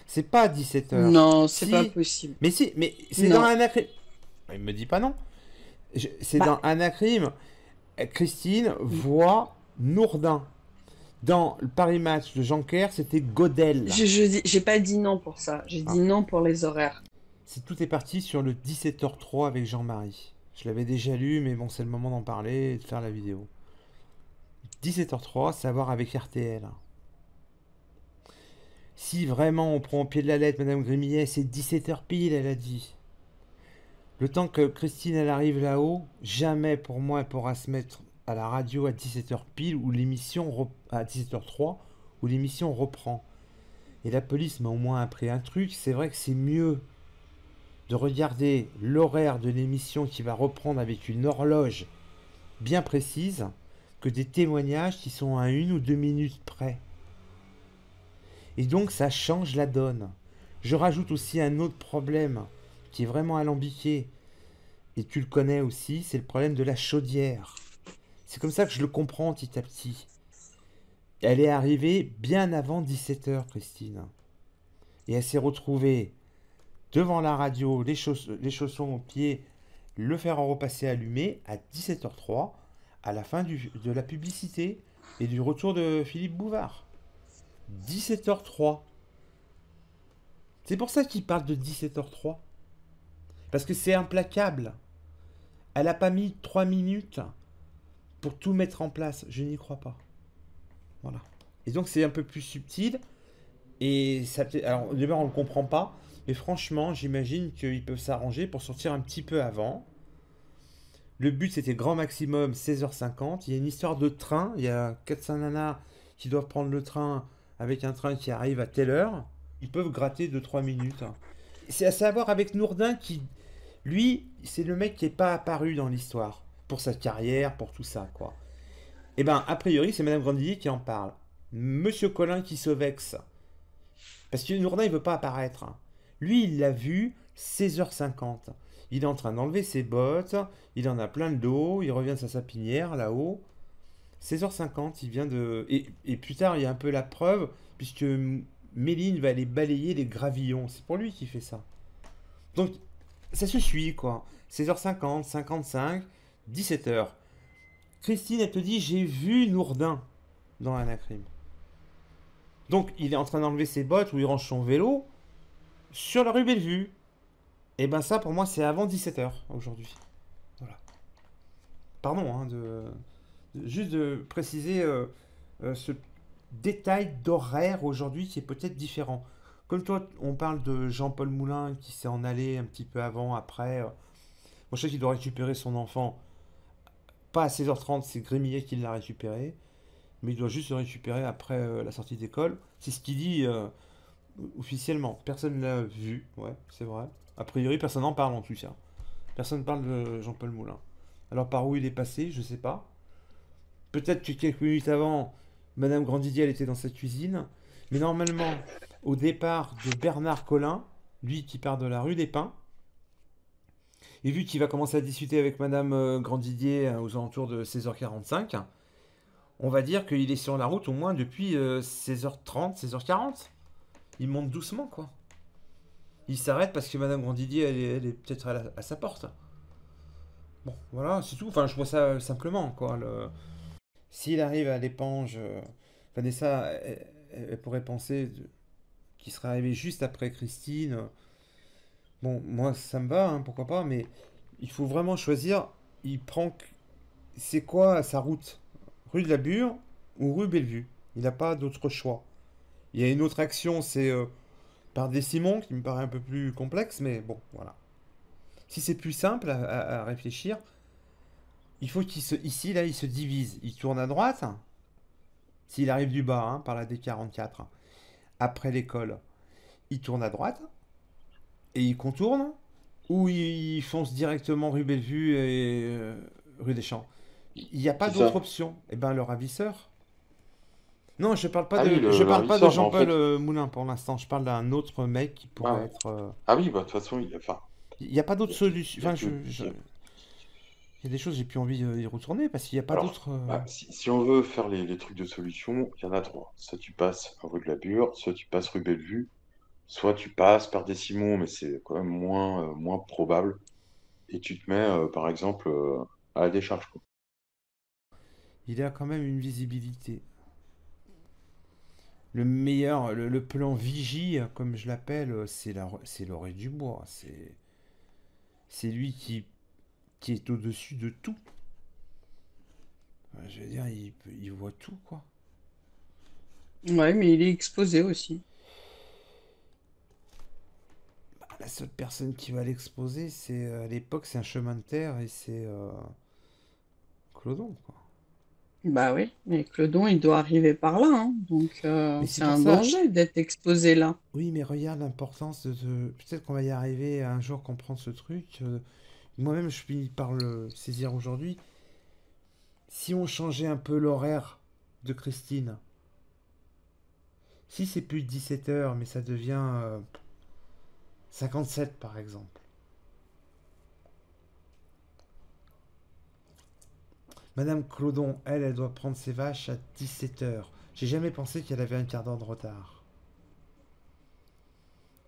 C'est pas 17h. Non, c'est Si, pas possible. mais si, mais c'est Non. dans Anacrime. Il me dit pas non. C'est Bah, dans Anacrime. Christine voit Nourdin. Dans le Paris Match de Jean Kerr, c'était Godel. j'ai pas dit non pour ça. J'ai Ah. dit non pour les horaires. Tout est parti sur le 17h03 avec Jean-Marie. Je l'avais déjà lu, mais bon, c'est le moment d'en parler et de faire la vidéo. 17h03, c'est à voir avec RTL. Si vraiment on prend au pied de la lettre, Madame Grimillet, c'est 17h pile, elle a dit. Le temps que Christine elle arrive là-haut, jamais pour moi elle pourra se mettre à la radio à 17h pile ou l'émission à 17h03 où l'émission reprend. Et la police m'a au moins appris un truc, c'est vrai que c'est mieux de regarder l'horaire de l'émission qui va reprendre avec une horloge bien précise que des témoignages qui sont à 1 ou 2 minutes près. Et donc ça change la donne. Je rajoute aussi un autre problème qui est vraiment alambiqué, et tu le connais aussi, c'est le problème de la chaudière. C'est comme ça que je le comprends petit à petit. Elle est arrivée bien avant 17h, Christine. Et elle s'est retrouvée devant la radio, les chaussons aux pieds, le fer à repasser allumé à 17h03, à la fin de la publicité et du retour de Philippe Bouvard. 17h03. C'est pour ça qu'il parle de 17h03. Parce que c'est implacable. Elle n'a pas mis 3 minutes pour tout mettre en place. Je n'y crois pas. Voilà. Et donc c'est un peu plus subtil. Et ça, alors au début on ne le comprend pas. Mais franchement, j'imagine qu'ils peuvent s'arranger pour sortir un petit peu avant. Le but c'était grand maximum 16h50. Il y a une histoire de train. Il y a 400 nanas qui doivent prendre le train avec un train qui arrive à telle heure. Ils peuvent gratter 2-3 minutes. C'est à savoir avec Nourdin qui, lui, c'est le mec qui n'est pas apparu dans l'histoire. Pour sa carrière, pour tout ça, quoi. Et ben, a priori, c'est Madame Grandillier qui en parle. Monsieur Collin qui se vexe. Parce que Nourdin, il veut pas apparaître. Lui, il l'a vu 16h50. Il est en train d'enlever ses bottes. Il en a plein le dos. Il revient de sa sapinière, là-haut. 16h50, il vient de... Et plus tard, il y a un peu la preuve, puisque Méline va aller balayer les gravillons. C'est pour lui qui fait ça. Donc, ça se suit, quoi. 16h50, 55, 17h. Christine, elle te dit, j'ai vu Nourdin dans Anacrime. Donc, il est en train d'enlever ses bottes ou il range son vélo sur la rue Bellevue. Et ben ça, pour moi, c'est avant 17h aujourd'hui. Voilà. Pardon, hein, juste de préciser ce détail d'horaire aujourd'hui qui est peut-être différent. Comme toi, on parle de Jean-Paul Moulin qui s'est en allé un petit peu avant, après. Moi, je sais qu'il doit récupérer son enfant. Pas à 16h30, c'est Grémillet qui l'a récupéré. Mais il doit juste le récupérer après la sortie d'école. C'est ce qu'il dit Officiellement, personne l'a vu, ouais, c'est vrai. A priori, personne n'en parle en tout cas. Personne ne parle de Jean-Paul Moulin. Alors par où il est passé, je sais pas. Peut-être que quelques minutes avant, Madame Grandidier, elle était dans sa cuisine. Mais normalement, au départ de Bernard Collin, lui qui part de la rue des Pins, et vu qu'il va commencer à discuter avec Madame Grandidier aux alentours de 16h45, on va dire qu'il est sur la route au moins depuis 16h30, 16h40. Il monte doucement, quoi. Il s'arrête parce que Madame Grandidier, elle est peut-être à sa porte. Bon, voilà, c'est tout. Enfin, je vois ça simplement, quoi. S'il arrive à l'épange, Vanessa, elle pourrait penser qu'il serait arrivé juste après Christine. Bon, moi, ça me va, hein, pourquoi pas, mais il faut vraiment choisir. Il prend. C'est quoi sa route? Rue de la Bure ou rue Bellevue? Il n'a pas d'autre choix. Il y a une autre action, c'est par des Simons, qui me paraît un peu plus complexe, mais bon, voilà. Si c'est plus simple à réfléchir, il faut ici, là, il se divise. Il tourne à droite, s'il arrive du bas, hein, par la D44, après l'école. Il tourne à droite, et il contourne, ou il fonce directement rue Bellevue et rue des Champs. Il n'y a pas C'est d'autre ça. option. Eh ben, le ravisseur. Non, je parle pas Ah oui, de, je le parle pas de ravisseur, en Jean-Paul fait. Moulin pour l'instant. Je parle d'un autre mec qui Ah, pourrait ouais. être. Ah oui, bah, de toute façon, enfin, Il n'y a pas il d'autre y a que, solution. il y a Enfin, que, il y a des choses, j'ai plus envie d'y retourner parce qu'il n'y a pas alors, d'autre. bah, si on veut faire les trucs de solution, il y en a trois. Soit tu passes rue de la Bure, soit tu passes rue Bellevue, soit tu passes par des Simons, mais c'est quand même moins probable. Et tu te mets, par exemple, à la décharge, quoi. Il a quand même une visibilité. Le meilleur, le plan Vigie, comme je l'appelle, c'est l'oreille du bois. C'est lui qui est au-dessus de tout. Je veux dire, il voit tout, quoi. Ouais, mais il est exposé aussi. La seule personne qui va l'exposer, c'est à l'époque, c'est un chemin de terre et c'est Clodon, quoi. Bah oui, mais Clodon, il doit arriver par là, hein. Donc Mais c'est c'est pour un ça. danger d'être exposé là. Oui, mais regarde l'importance de. Peut-être qu'on va y arriver à un jour comprendre ce truc. Moi-même, je finis par le saisir aujourd'hui. Si on changeait un peu l'horaire de Christine, si c'est plus 17h, mais ça devient 57 par exemple. Madame Clodon, elle doit prendre ses vaches à 17h. J'ai jamais pensé qu'elle avait un quart d'heure de retard.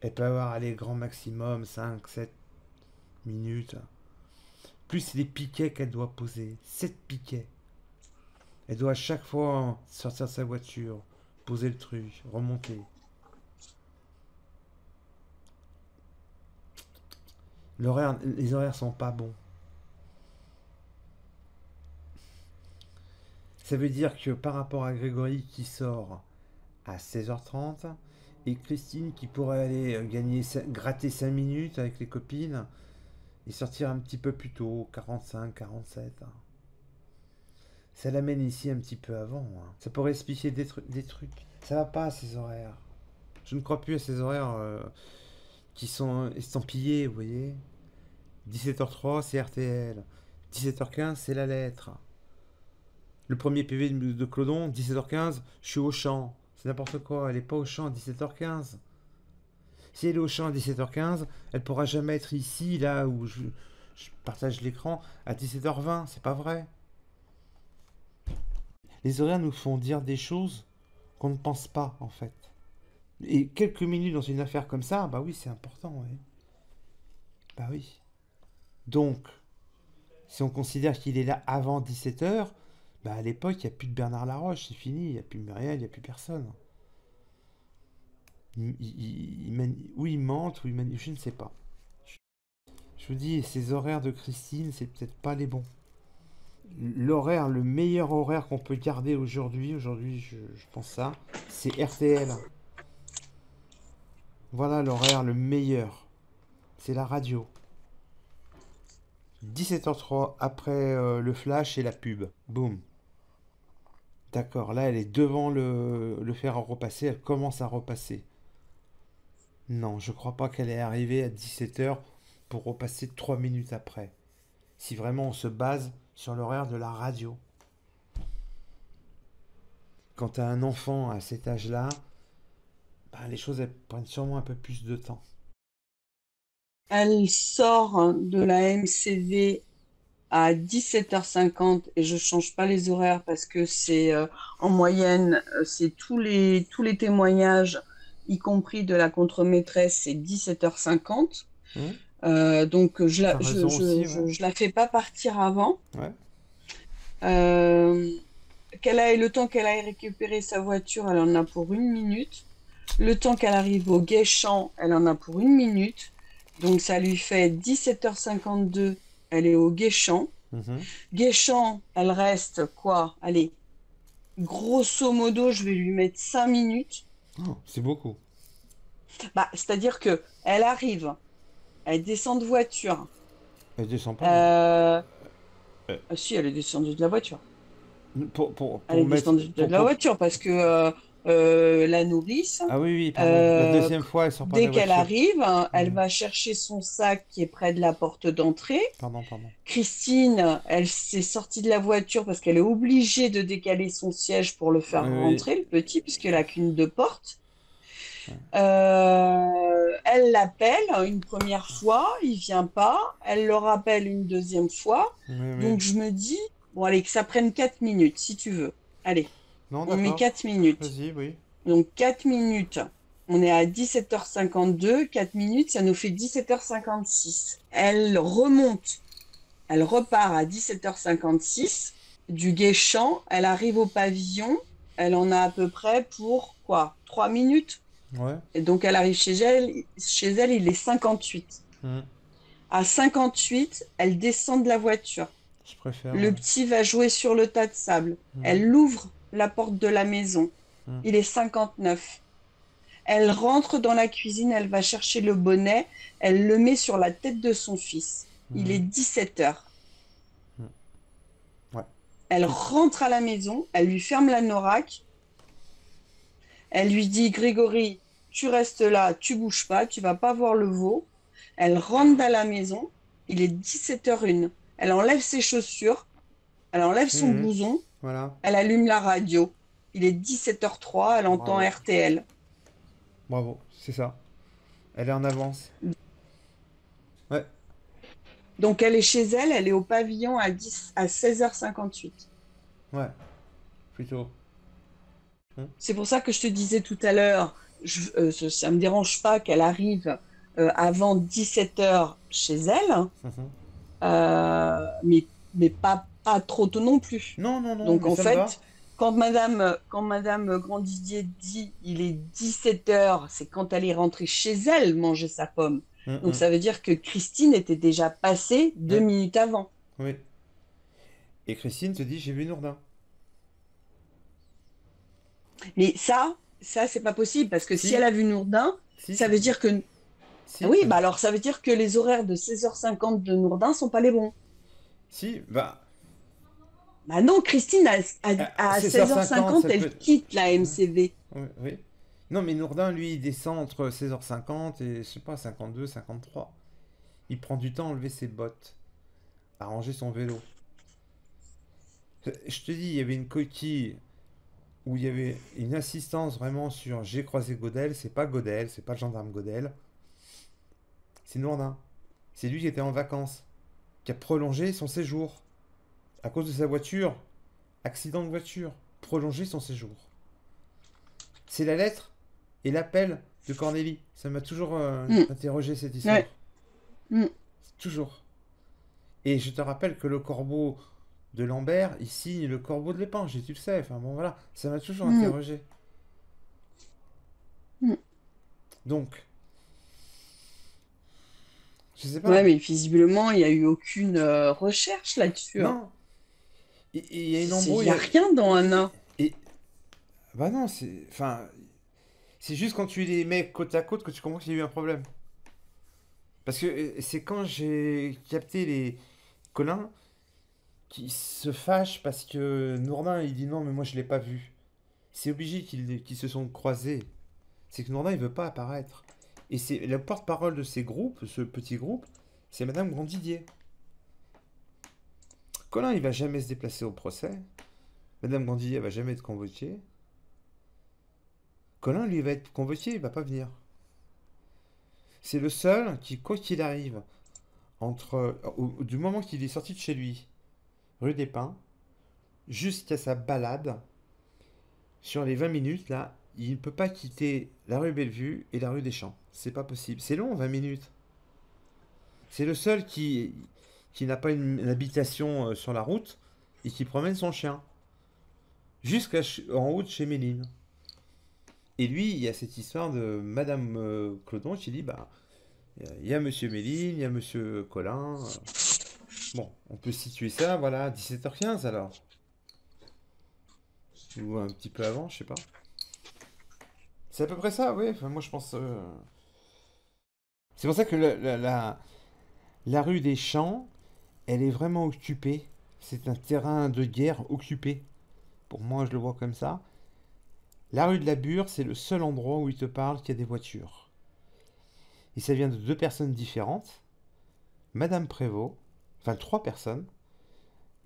Elle peut avoir, allez, grand maximum 5, 7 minutes. Plus les piquets qu'elle doit poser. 7 piquets. Elle doit à chaque fois sortir de sa voiture, poser le truc, remonter. Les horaires sont pas bons. Ça veut dire que par rapport à Grégory qui sort à 16h30 et Christine qui pourrait aller gratter 5 minutes avec les copines et sortir un petit peu plus tôt, 45, 47. Ça l'amène ici un petit peu avant, hein. Ça pourrait expliquer des trucs. Ça va pas à ces horaires. Je ne crois plus à ces horaires qui sont estampillés, vous voyez. 17h03, c'est RTL. 17h15, c'est la lettre. Le premier PV de Clodon, 17h15, je suis au champ. C'est n'importe quoi, elle est pas au champ à 17h15. Si elle est au champ à 17h15, elle pourra jamais être ici, là où je partage l'écran, à 17h20. C'est pas vrai. Les horaires nous font dire des choses qu'on ne pense pas, en fait. Et quelques minutes dans une affaire comme ça, bah oui, c'est important, oui. Bah oui. Donc, si on considère qu'il est là avant 17h, bah à l'époque, il n'y a plus de Bernard Laroche, c'est fini, il n'y a plus Muriel, il n'y a plus personne. Ou il mente, ou il manipule, je ne sais pas. Je vous dis, ces horaires de Christine, c'est peut-être pas les bons. L'horaire, le meilleur horaire qu'on peut garder aujourd'hui, je pense ça, c'est RTL. Voilà l'horaire le meilleur. C'est la radio. 17h03 après le flash et la pub. Boum. D'accord, là elle est devant le fer à repasser, elle commence à repasser. Non, je crois pas qu'elle est arrivée à 17h pour repasser 3 minutes après. Si vraiment on se base sur l'horaire de la radio. Quand tu as un enfant à cet âge-là, bah, les choses elles prennent sûrement un peu plus de temps. Elle sort de la MCV à 17h50 et je change pas les horaires parce que c'est en moyenne, c'est tous les témoignages, y compris de la contremaîtresse, c'est 17h50. Hum, Donc T'as raison aussi, ouais. je la fais pas partir avant. Ouais. Euh, Qu'elle aille le temps qu'elle aille récupérer sa voiture, elle en a pour 1 minute. Le temps qu'elle arrive au Guéchamp, elle en a pour 1 minute. Donc ça lui fait 17h52, elle est au Guéchamp. Mhm. Guéchamp, elle reste quoi? Allez, grosso modo, je vais lui mettre 5 minutes. Oh, c'est beaucoup. Bah, c'est-à-dire que elle arrive, elle descend de voiture. Elle descend pas. Euh... Euh, Ah si, elle est descendue de la voiture. pour Elle est mettre. descendue de la voiture parce que la nourrice, Ah oui, oui, pardon. La euh, deuxième fois, elle sort pas de dès la qu'elle voiture. arrive, hein, elle Mhm. va chercher son sac qui est près de la porte d'entrée. Pardon, pardon. Christine, elle s'est sortie de la voiture parce qu'elle est obligée de décaler son siège pour le faire Oui, oui. rentrer, le petit, puisqu'elle a qu'une de porte. Ouais. Elle l'appelle une première fois, il vient pas. Elle le rappelle une deuxième fois. Oui, oui. Donc je me dis, bon allez, que ça prenne 4 minutes si tu veux. Allez, Non, on met d'accord. 4 minutes. Vas-y, oui. Donc 4 minutes. On est à 17h52. 4 minutes, ça nous fait 17h56. Elle remonte. Elle repart à 17h56 du Guéchamp. Elle arrive au pavillon. Elle en a à peu près pour quoi? 3 minutes. Ouais. Et donc elle arrive chez elle, il est 58. Mhm. À 58, elle descend de la voiture. Je préfère. Le petit va jouer sur le tas de sable. Mhm. Elle ouvre la porte de la maison. Mhm. Il est 59. Elle rentre dans la cuisine, elle va chercher le bonnet, elle le met sur la tête de son fils. Il est Mhm. 17h. Mhm. Ouais. Elle rentre à la maison, elle lui ferme la norac, elle lui dit, Grégory, tu restes là, tu bouges pas, tu vas pas voir le veau. Elle rentre dans la maison, il est 17h01. Elle enlève ses chaussures, elle enlève son Mhm. blouson, Voilà. elle allume la radio. Il est 17h03, elle entend Bravo. RTL. Bravo, c'est ça. Elle est en avance. Ouais. Donc elle est chez elle, elle est au pavillon à 16h58. Ouais. Plutôt. C'est pour ça que je te disais tout à l'heure, ça me dérange pas qu'elle arrive avant 17h chez elle, Mhm. mais pas trop tôt non plus. Non, non, non, Donc mais en ça me va. fait, quand Madame Grandidier dit il est 17h, c'est quand elle est rentrée chez elle manger sa pomme. Donc Mhm. ça veut dire que Christine était déjà passée 2 Ouais. minutes avant. Oui. Et Christine te dit, j'ai vu Nourdin. Mais ça c'est pas possible parce que si Si, elle a vu Nourdin, si, ça veut dire que si, oui, bah alors ça veut dire que les horaires de 16h50 de Nourdin sont pas les bons. si, bah, Bah non, Christine, à 16h50, 16h50, ça elle peut. quitte la MCV. Oui, oui. Non, mais Nourdin, lui, il descend entre 16h50 et, je sais pas, 52, 53. Il prend du temps à enlever ses bottes, à ranger son vélo. Je te dis, il y avait une coquille où il y avait une assistance vraiment sur j'ai croisé Godel, c'est pas Godel, c'est pas le gendarme Godel, c'est Nourdin. C'est lui qui était en vacances, qui a prolongé son séjour. À cause de sa voiture, accident de voiture, prolongé son séjour. C'est la lettre et l'appel de Cornélie. Ça m'a toujours Mm. interrogé cette histoire. Ouais. Mm. Toujours. Et je te rappelle que le corbeau de Lambert, il signe le corbeau de l'épingle, et tu le sais. Enfin bon, voilà, ça m'a toujours Mm. interrogé. Mm. Donc, je sais Ouais, pas. mais visiblement, il n'y a eu aucune recherche là-dessus. Hein. Non. Et il y a une Il embrouille. n'y a rien dans un. Et, bah non, c'est. Enfin. C'est juste quand tu les mets côte à côte que tu comprends qu'il y a eu un problème. Parce que c'est quand j'ai capté les Colin qui se fâchent parce que Nourdin il dit non mais moi je l'ai pas vu. C'est obligé qu'ils se sont croisés. C'est que Nourdin il veut pas apparaître. Et c'est le porte-parole de ces groupes, ce petit groupe, c'est Madame Grandidier. Colin, il va jamais se déplacer au procès. Madame Grandidier, elle va jamais être convoquée. Colin, lui, va être convoqué, il va pas venir. C'est le seul qui, quoi qu'il arrive, du moment qu'il est sorti de chez lui, rue des Pins, jusqu'à sa balade, sur les 20 minutes, là, il ne peut pas quitter la rue Bellevue et la rue des Champs. C'est pas possible. C'est long, 20 minutes. C'est le seul qui n'a pas une habitation sur la route et qui promène son chien. En haut de chez Méline. Et lui, il y a cette histoire de Madame Clodon qui dit, bah, il y a Monsieur Méline, il y a Monsieur Colin. Bon, on peut situer ça, voilà, 17h15 alors. Ou un petit peu avant, je sais pas. C'est à peu près ça, oui. Enfin, moi, je pense. C'est pour ça que la rue des Champs, elle est vraiment occupée. C'est un terrain de guerre occupé. Pour moi, je le vois comme ça. La rue de la Bure, c'est le seul endroit où il te parle qu'il y a des voitures. Et ça vient de 2 personnes différentes. Madame Prévost, enfin 3 personnes.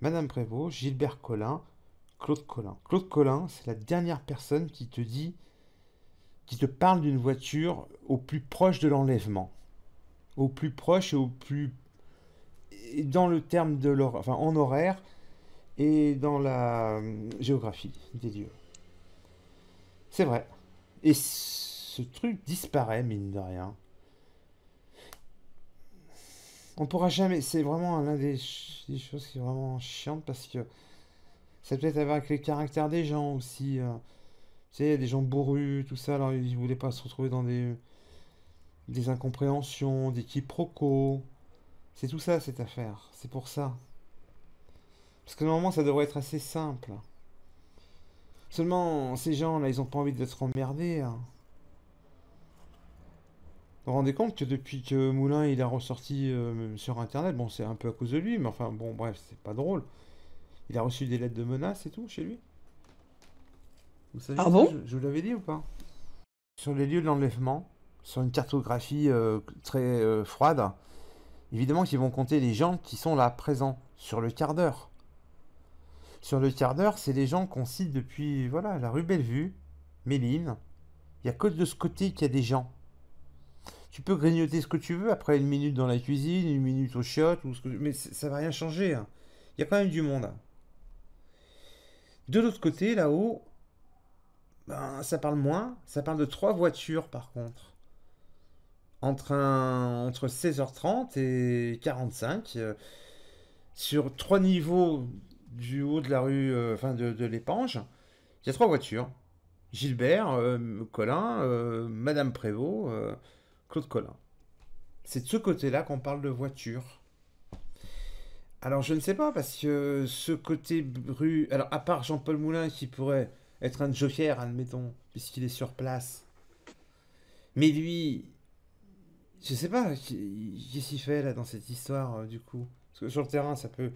Madame Prévost, Gilbert Collin, Claude Collin. Claude Collin, c'est la dernière personne qui te parle d'une voiture au plus proche de l'enlèvement. Au plus proche et au plus... et dans le terme de l'horaire, enfin en horaire et dans la géographie des lieux. C'est vrai. Et ce truc disparaît, mine de rien. On pourra jamais... C'est vraiment l'un des choses qui est vraiment chiante parce que ça peut être avec les caractères des gens aussi. Tu sais, il y a des gens bourrus, tout ça, alors ils voulaient pas se retrouver dans des incompréhensions, des quiproquos. C'est tout ça, cette affaire. C'est pour ça. Parce que normalement, ça devrait être assez simple. Seulement, ces gens-là, ils ont pas envie d'être emmerdés, hein. Vous vous rendez compte que depuis que Moulin, il a ressorti sur Internet, bon, c'est un peu à cause de lui, mais enfin, bon, bref, c'est pas drôle. Il a reçu des lettres de menaces et tout, chez lui. Vous savez Ah ça, bon? je vous l'avais dit ou pas? Sur les lieux de l'enlèvement, sur une cartographie très froide, évidemment qu'ils vont compter les gens qui sont là, présents, sur le quart d'heure. Sur le quart d'heure, c'est les gens qu'on cite depuis, voilà, la rue Bellevue, Méline. Il n'y a que de ce côté qu'il y a des gens. Tu peux grignoter ce que tu veux, après 1 minute dans la cuisine, 1 minute aux chiottes, mais ça va rien changer, hein. Il y a quand même du monde, hein. De l'autre côté, là-haut, ben, ça parle moins. Ça parle de 3 voitures, par contre. Entre 16h30 et 45, sur 3 niveaux du haut de la rue, enfin de l'Épange, il y a 3 voitures. Gilbert, Collin, Madame Prévost, Claude Collin. C'est de ce côté-là qu'on parle de voiture. Alors je ne sais pas, parce que ce côté rue... Alors à part Jean-Paul Moulin qui pourrait être un joker, admettons, puisqu'il est sur place. Mais lui, je sais pas, qu'est-ce qu'il fait là dans cette histoire, du coup? Parce que sur le terrain, ça peut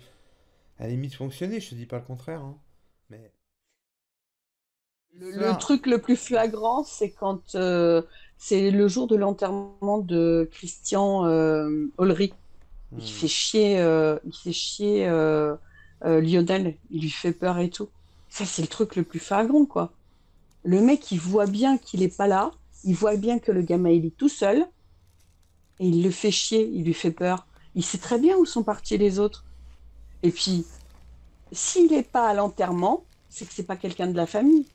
à la limite fonctionner, je te dis pas le contraire, hein. Mais Le ça... truc le plus flagrant, c'est quand c'est le jour de l'enterrement de Christian Olry. hmm. Il fait chier Lionel, il lui fait peur et tout. Ça, c'est le truc le plus flagrant, quoi. Le mec, il voit bien qu'il est pas là, il voit bien que le gamin, il est tout seul, et il le fait chier, il lui fait peur. Il sait très bien où sont partis les autres. Et puis, s'il n'est pas à l'enterrement, c'est que c'est pas quelqu'un de la famille.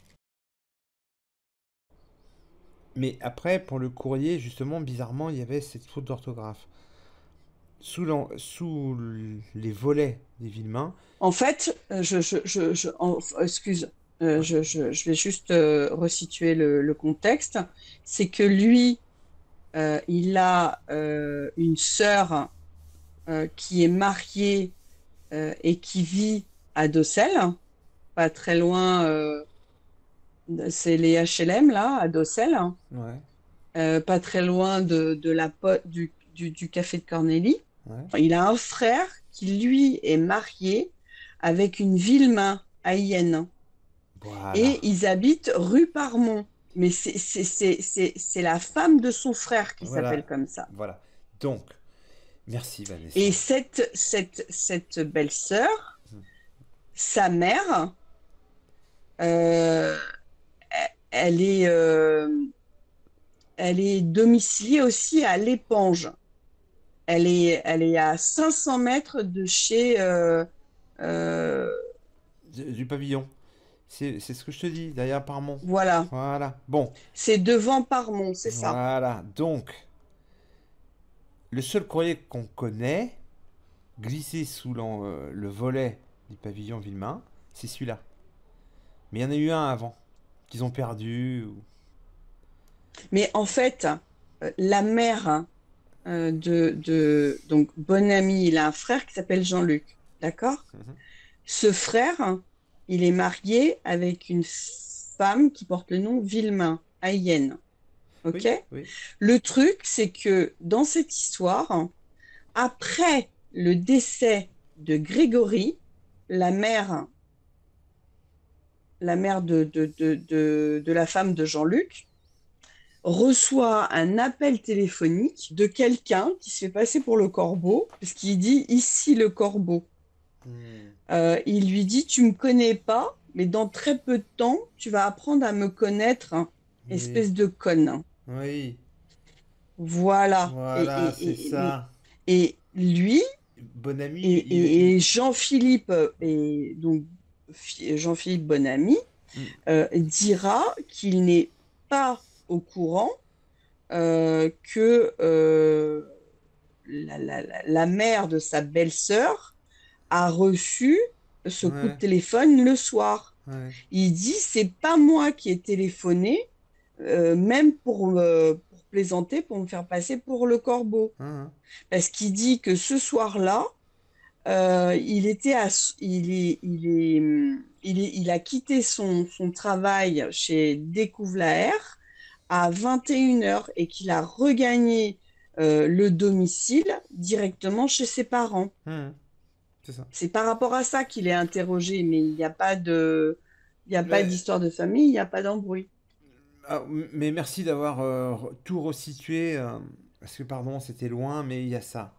Mais après, pour le courrier, justement, bizarrement, il y avait cette faute d'orthographe. Sous les volets des Villemains. En fait, excuse, Ouais. je vais juste resituer le contexte. C'est que lui, il a une sœur qui est mariée et qui vit à Docelles, pas très loin, c'est les HLM là, à Docelles, Ouais. pas très loin de du café de Cornélie. Ouais. Il a un frère qui, lui, est marié avec une Villemain haïenne. Voilà. Et ils habitent rue Parmont. Mais c'est la femme de son frère qui s'appelle Voilà, comme ça. voilà. Donc, merci Vanessa. Et cette belle-sœur, sa mère, euh, elle est, elle est domiciliée aussi à l'Épange. Elle est à 500 mètres de chez... euh, Du pavillon. C'est ce que je te dis, derrière Parmont. voilà. Voilà. Bon, C'est devant Parmont, c'est ça. voilà. Donc, le seul courrier qu'on connaît, glissé sous le volet du pavillon Villemain, c'est celui-là. Mais il y en a eu un avant, qu'ils ont perdu. Mais en fait, la mère donc Bonamy, il a un frère qui s'appelle Jean-Luc, d'accord? Mhm. Ce frère, il est marié avec une femme qui porte le nom Villemain, Ayenne, ok? Oui, oui. Le truc, c'est que dans cette histoire, après le décès de Grégory, la mère, de la femme de Jean-Luc, reçoit un appel téléphonique de quelqu'un qui se fait passer pour le corbeau, parce qu'il dit ici le corbeau. Il lui dit tu me connais pas, mais dans très peu de temps, tu vas apprendre à me connaître, hein, Oui. espèce de conne. Oui, Voilà. voilà, c'est ça. Et lui Bon ami, et Jean-Philippe et donc Jean-Philippe Bonamy dira qu'il n'est pas au courant que la mère de sa belle-sœur a reçu ce coup de Ouais. téléphone le soir. Ouais. Il dit, c'est pas moi qui ai téléphoné, même pour plaisanter, pour me faire passer pour le corbeau. Hein, Parce qu'il dit que ce soir-là, il a quitté son travail chez Découvre la R à 21h et qu'il a regagné le domicile directement chez ses parents. c'est ça. C'est par rapport à ça qu'il est interrogé, mais il n'y a pas Ouais. d'histoire de famille, il n'y a pas d'embrouille. Ah, mais merci d'avoir tout resitué, parce que pardon, c'était loin, mais il y a ça.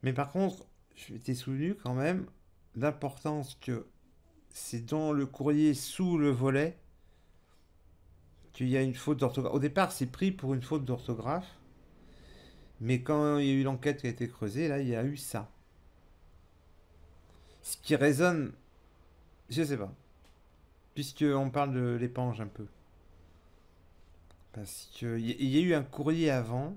Mais par contre, je m'étais souvenu quand même d'importance que c'est dans le courrier sous le volet qu'il y a une faute d'orthographe. Au départ, c'est pris pour une faute d'orthographe, mais quand il y a eu l'enquête qui a été creusée, là, il y a eu ça. Ce qui résonne, je sais pas, puisqu'on parle de l'éponge un peu. Parce qu'il y a eu un courrier avant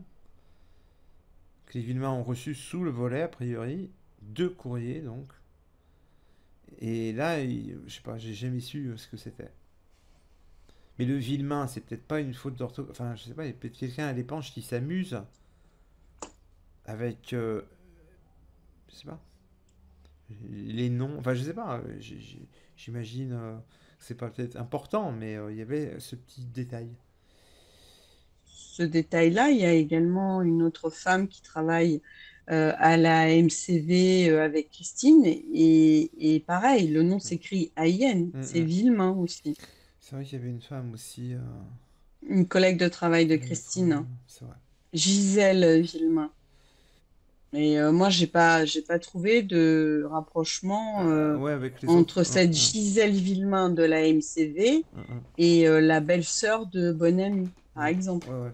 que les Villemains ont reçu sous le volet, a priori. 2 courriers, donc. Et là, je sais pas, j'ai jamais su ce que c'était. Mais le Villemain, c'est peut-être pas une faute d'orthographe. Enfin, je sais pas, il y a peut-être quelqu'un à l'épanche qui s'amuse avec. Je sais pas. Les noms. Enfin, je sais pas. J'imagine que c'est pas peut-être important, mais il y avait ce petit détail. Ce détail-là, il y a également une autre femme qui travaille à la MCV avec Christine, et pareil, le nom s'écrit Ayenne, c'est Villemain aussi. C'est vrai qu'il y avait une femme aussi. Une collègue de travail de Christine, C'est vrai. Gisèle Villemain. Et moi, j'ai pas trouvé de rapprochement Ouais, avec les entre autres. cette Gisèle Villemain de la MCV et la belle-sœur de Bonamy, par exemple. Ouais, ouais.